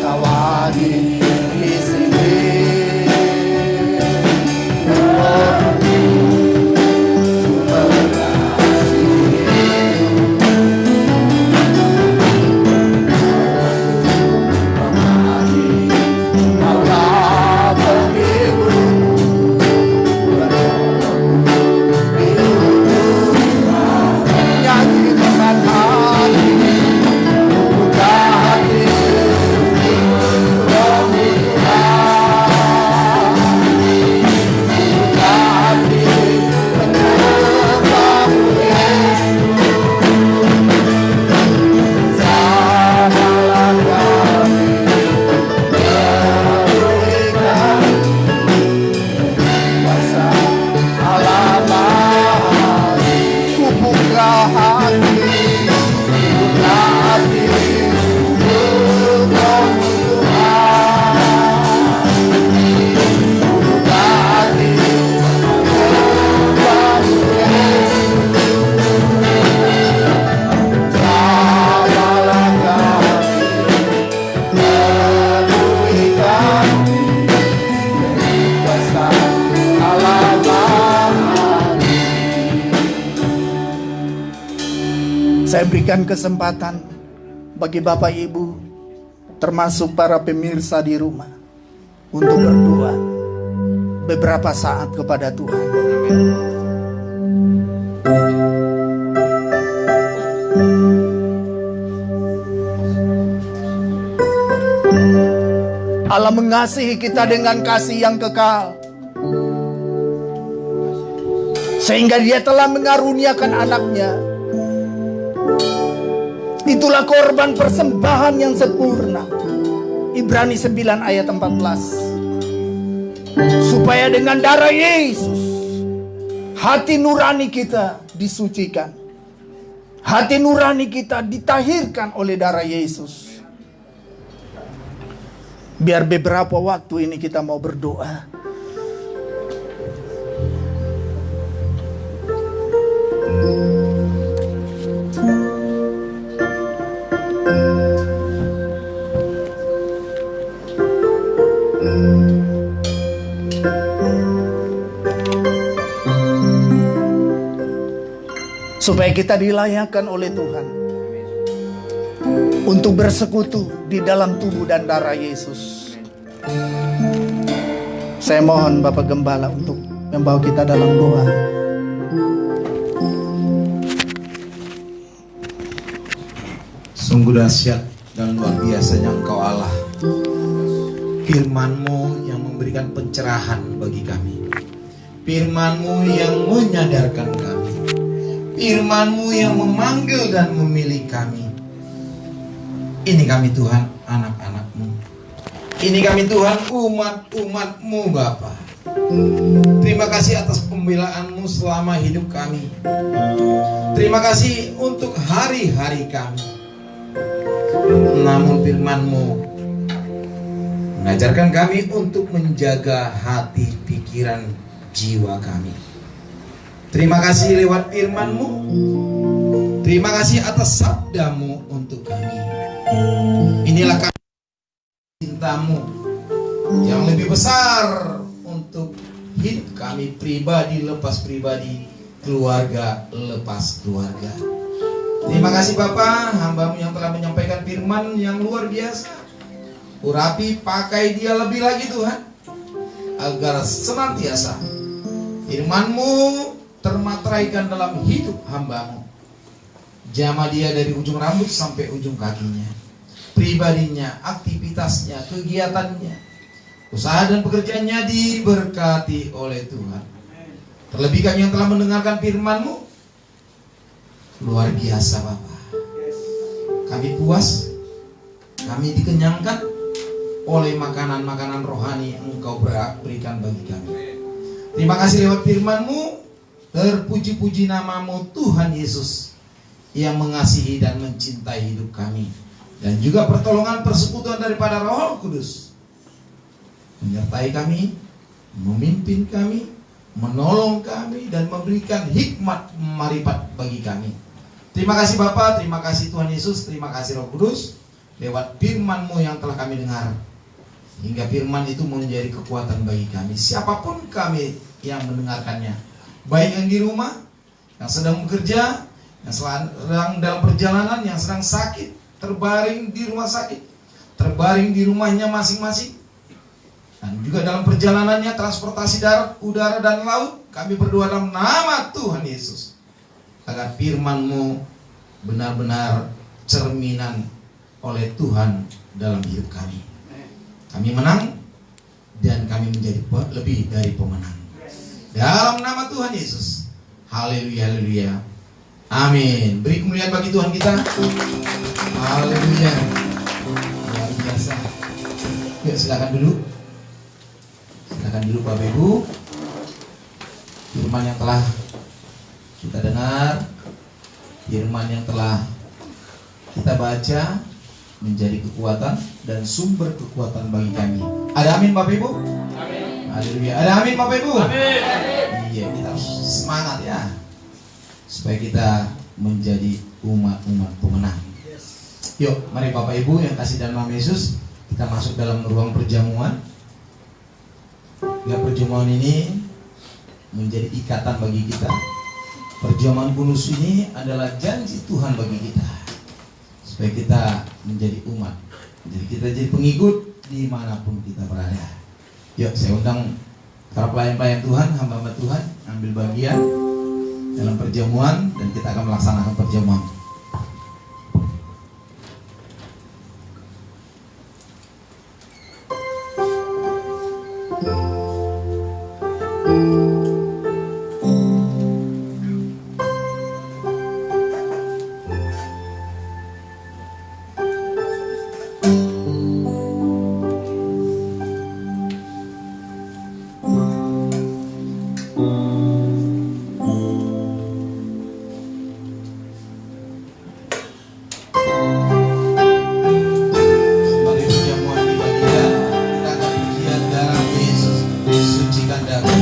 Kau hadir di sini. Roh Kudus, Allah pemilu, nyanyi dengan hati, buka hati, Roh Tuhan, buka hati, menyembah-Mu Yesus. Jamahlah kami, penuhi kami kuasa halaman. Ku buka hati, buka hati untuk Roh-Mu Tuhan. Buka hati menyembah-Mu Yesus. Jamahlah kami, penuhi kami kuasa halaman. Saya berikan kesempatan bagi Bapak Ibu termasuk para pemirsa di rumah, untuk berdoa beberapa saat kepada Tuhan. Allah mengasihi kita dengan kasih yang kekal, sehingga Dia telah mengaruniakan anaknya. Itulah korban persembahan yang sempurna. Ibrani 9 ayat 14. Supaya dengan darah Yesus hati nurani kita disucikan, hati nurani kita ditahirkan oleh darah Yesus. Biar beberapa waktu ini kita mau berdoa. Supaya kita dilayakkan oleh Tuhan untuk bersekutu di dalam tubuh dan darah Yesus. Saya mohon Bapak Gembala untuk membawa kita dalam doa. Sungguh dahsyat dan luar biasanya Engkau Allah. Firman-Mu yang memberikan pencerahan bagi kami, Firman-Mu yang menyadarkan kami, Firman-Mu yang memanggil dan memilih kami. Ini kami Tuhan, anak-anak-Mu. Ini kami Tuhan, umat-umat-Mu Bapa. Terima kasih atas pembelaan-Mu selama hidup kami. Terima kasih untuk hari-hari kami. Namun Firman-Mu mengajarkan kami untuk menjaga hati, pikiran, jiwa kami. Terima kasih lewat Firman-Mu. Terima kasih atas sabda-Mu untuk kami. Inilah kami, cinta-Mu yang lebih besar untuk hidup kami, pribadi lepas pribadi, keluarga lepas keluarga. Terima kasih Bapa, hamba-Mu yang telah menyampaikan firman yang luar biasa. Urapi, pakai dia lebih lagi Tuhan, agar senantiasa firman-Mu termateraikan dalam hidup hamba-Mu. Jamah dia dari ujung rambut sampai ujung kakinya, pribadinya, aktivitasnya, kegiatannya, usaha dan pekerjaannya diberkati oleh Tuhan. Terlebih kami yang telah mendengarkan firman-Mu, luar biasa Bapa. Kami puas, kami dikenyangkan oleh makanan-makanan rohani yang Engkau berikan bagi kami. Terima kasih lewat firman-Mu. Terpuji-puji nama-Mu Tuhan Yesus yang mengasihi dan mencintai hidup kami, dan juga pertolongan persekutuan daripada Roh Kudus menyertai kami, memimpin kami, menolong kami, dan memberikan hikmat marifat bagi kami. Terima kasih Bapa, terima kasih Tuhan Yesus, terima kasih Roh Kudus lewat firman-Mu yang telah kami dengar, hingga firman itu menjadi kekuatan bagi kami, siapapun kami yang mendengarkannya, baik yang di rumah, yang sedang bekerja, yang sedang dalam perjalanan, yang sedang sakit, terbaring di rumah sakit, terbaring di rumahnya masing-masing, dan juga dalam perjalanannya transportasi darat, udara, dan laut. Kami berdoa dalam nama Tuhan Yesus, agar firman-Mu benar-benar cerminan oleh Tuhan dalam hidup kami. Kami menang, dan kami menjadi lebih dari pemenang. Dalam nama Tuhan Yesus. Haleluya, haleluya. Amin. Beri kemuliaan bagi Tuhan kita. Haleluya. Luar biasa. Yuk silakan dulu. Silakan dulu Bapak Ibu. Firman yang telah kita dengar, firman yang telah kita baca, menjadi kekuatan dan sumber kekuatan bagi kami. Ada amin Bapak Ibu? Amin. Haleluya. Ada amin Bapak Ibu? Amin. Iya, kita harus semangat ya, supaya kita menjadi umat-umat pemenang. Yuk, mari Bapak Ibu yang kasih dalam nama Yesus, kita masuk dalam ruang perjamuan. Ya, perjamuan ini menjadi ikatan bagi kita. Perjamuan kudus ini adalah janji Tuhan bagi kita, supaya kita menjadi umat Jadi kita jadi pengikut dimanapun kita berada. Yuk, saya undang para pelayan-pelayan Tuhan, hamba-hamba Tuhan, ambil bagian dalam perjamuan dan kita akan melaksanakan perjamuan. Sembari perjamuan dibagikan, kita akan pujian darah Yesus disucikan darah.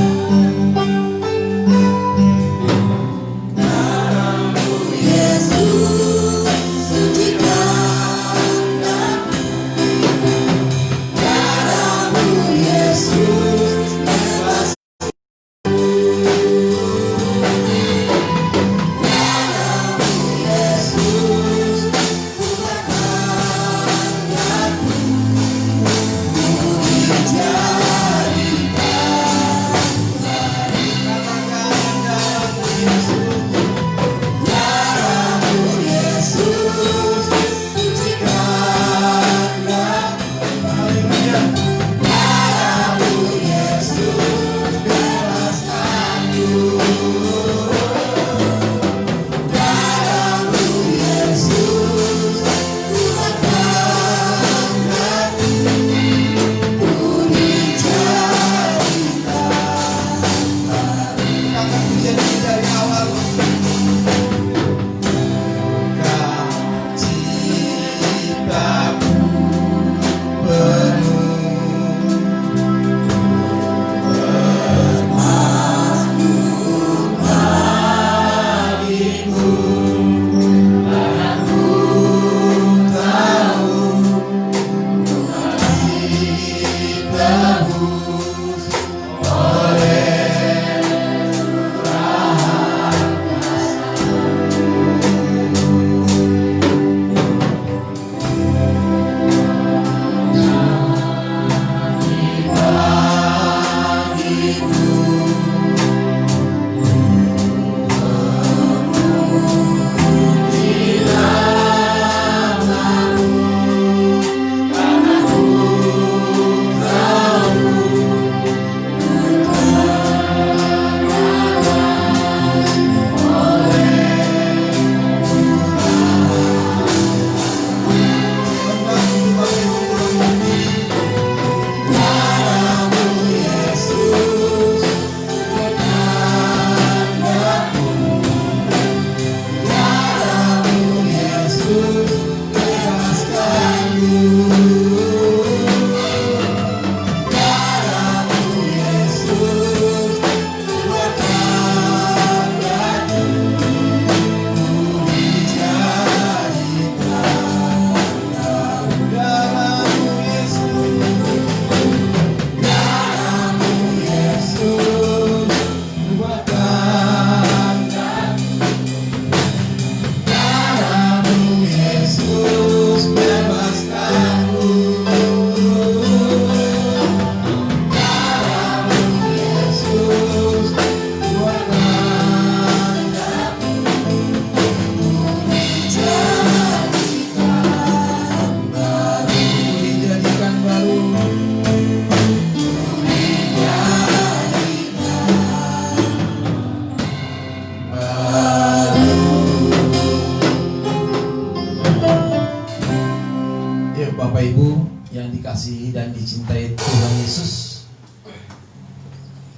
Bapak Ibu yang dikasihi dan dicintai Tuhan Yesus,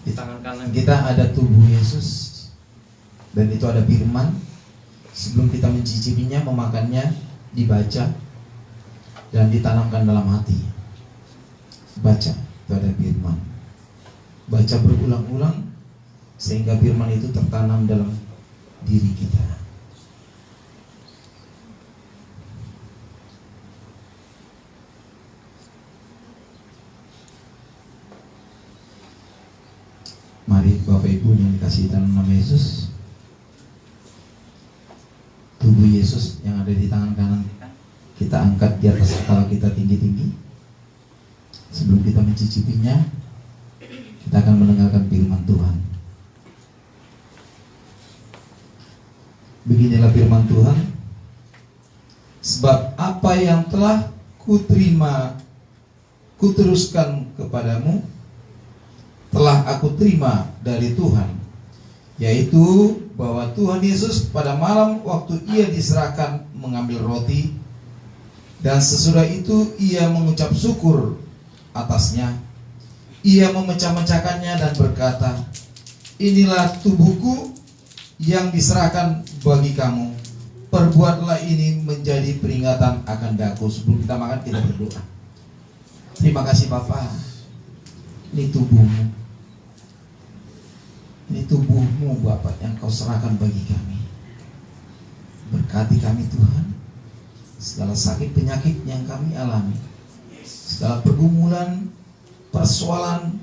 di tangan kanan kita ada tubuh Yesus dan itu ada firman. Sebelum kita mencicipinya, memakannya, dibaca dan ditanamkan dalam hati. Baca, itu ada firman. Baca berulang-ulang sehingga firman itu tertanam dalam diri kita. Mari Bapak Ibu yang dikasihi dalam nama Yesus, tubuh Yesus yang ada di tangan kanan kita kita angkat di atas kepala kita tinggi-tinggi. Sebelum kita mencicipinya, kita akan mendengarkan firman Tuhan. Beginilah firman Tuhan. Sebab apa yang telah kuterima, kuteruskan kepadamu, telah aku terima dari Tuhan, yaitu bahwa Tuhan Yesus pada malam waktu ia diserahkan mengambil roti, dan sesudah itu ia mengucap syukur atasnya. Ia memecah-mecahkannya dan berkata, inilah tubuhku yang diserahkan bagi kamu. Perbuatlah ini menjadi peringatan akan daku. Sebelum kita makan, kita berdoa. Terima kasih Bapa. Ini tubuhmu. Ini tubuhmu Bapak yang kau serahkan bagi kami. Berkati kami Tuhan. Segala sakit penyakit yang kami alami, segala pergumulan, persoalan,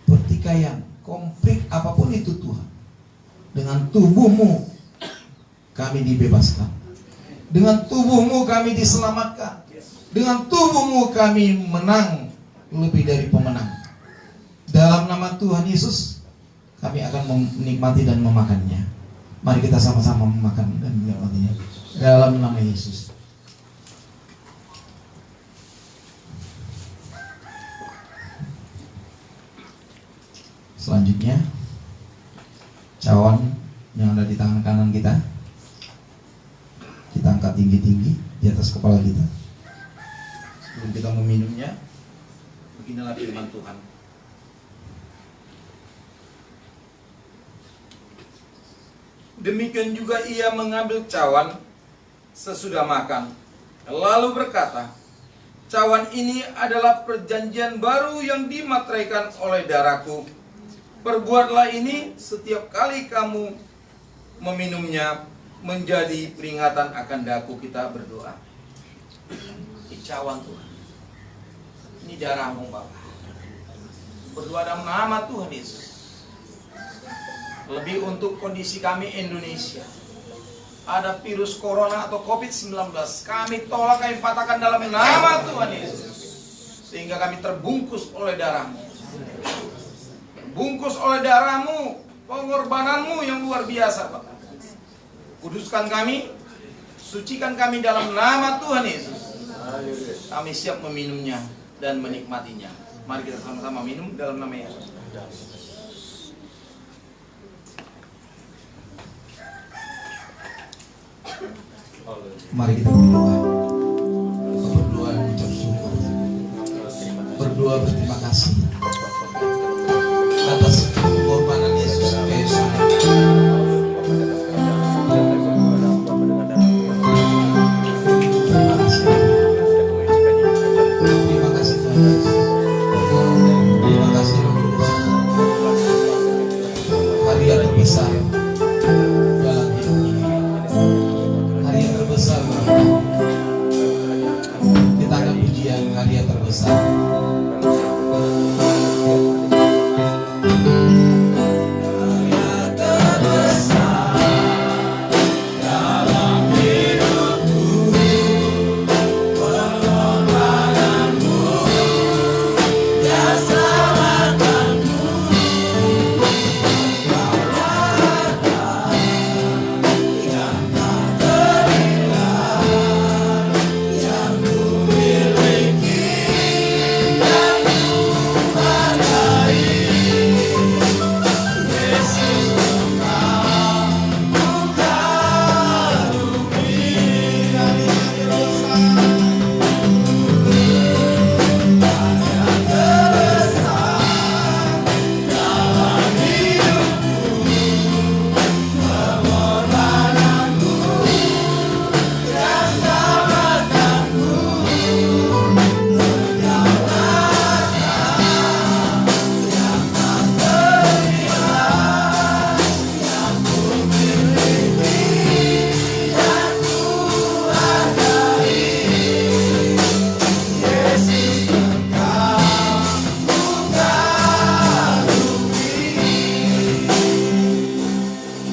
pertikaian, konflik apapun itu Tuhan, dengan tubuhmu kami dibebaskan. Dengan tubuhmu kami diselamatkan. Dengan tubuhmu kami menang lebih dari pemenang. Dalam nama Tuhan Yesus kami akan menikmati dan memakannya. Mari kita sama-sama memakan dan menikmatinya dalam nama Yesus. Selanjutnya, cawan yang ada di tangan kanan kita angkat tinggi-tinggi di atas kepala kita. Sebelum kita meminumnya, beginilah firman Tuhan. Demikian juga ia mengambil cawan sesudah makan, lalu berkata, cawan ini adalah perjanjian baru yang dimateraikan oleh darahku. Perbuatlah ini setiap kali kamu meminumnya menjadi peringatan akan daku. Kita berdoa. Ini cawan Tuhan, ini darahmu Bapak. Berdoa dalam nama Tuhan Yesus. Lebih untuk kondisi kami Indonesia. Ada virus corona atau COVID-19, kami tolak, kami patahkan dalam nama Tuhan Yesus. Sehingga kami terbungkus oleh darahmu. Bungkus oleh darahmu, pengorbananmu yang luar biasa Bapak. Kuduskan kami, sucikan kami dalam nama Tuhan Yesus. Kami siap meminumnya dan menikmatinya. Mari kita sama-sama minum dalam nama Yesus. Mari kita berdoa. Berdoa mengucap syukur. Berdoa berterima kasih atas pengorbanan Yesus Kristus. Terima kasih Tuhan Yesus. Terima kasih Roh Kudus. Hari yang terbesar dalam hidup ini. Hari yang terbesar Bapak. Kita akan pujian hari yang terbesar.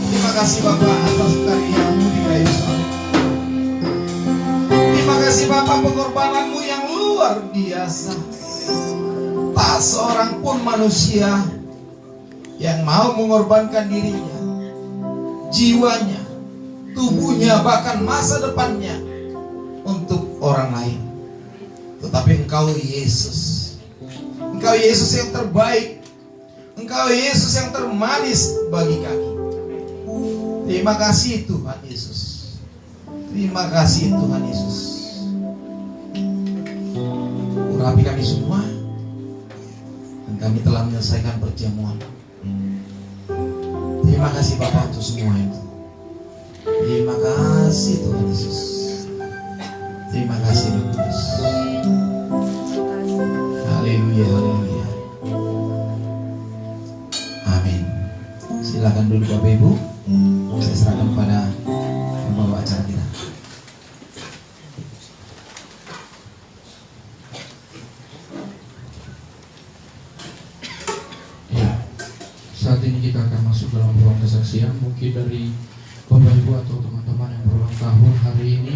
Terima kasih Bapak atas karya-Mu di kayu salib. Terima kasih kasih Bapa, pengorbananmu yang luar biasa. Tak seorang pun manusia yang mau mengorbankan dirinya, jiwanya, tubuhnya, bahkan masa depannya untuk orang lain. Tetapi Engkau Yesus, Engkau Yesus yang terbaik, Engkau Yesus yang termanis bagi kami. Terima kasih Tuhan Yesus. Terima kasih Tuhan Yesus. Urapi kami semua, dan kami telah menyelesaikan perjamuan. Terima kasih Bapa untuk semua itu. Terima kasih Tuhan Yesus. Terima kasih Roh Kudus. Haleluya, haleluya. Amin. Silakan duduk Bapak Ibu. Saya serahkan pada pembawa acara kita. Ya, saat ini kita akan masuk dalam ruang kesaksian. Mungkin dari Bapak Ibu atau teman-teman yang berulang tahun hari ini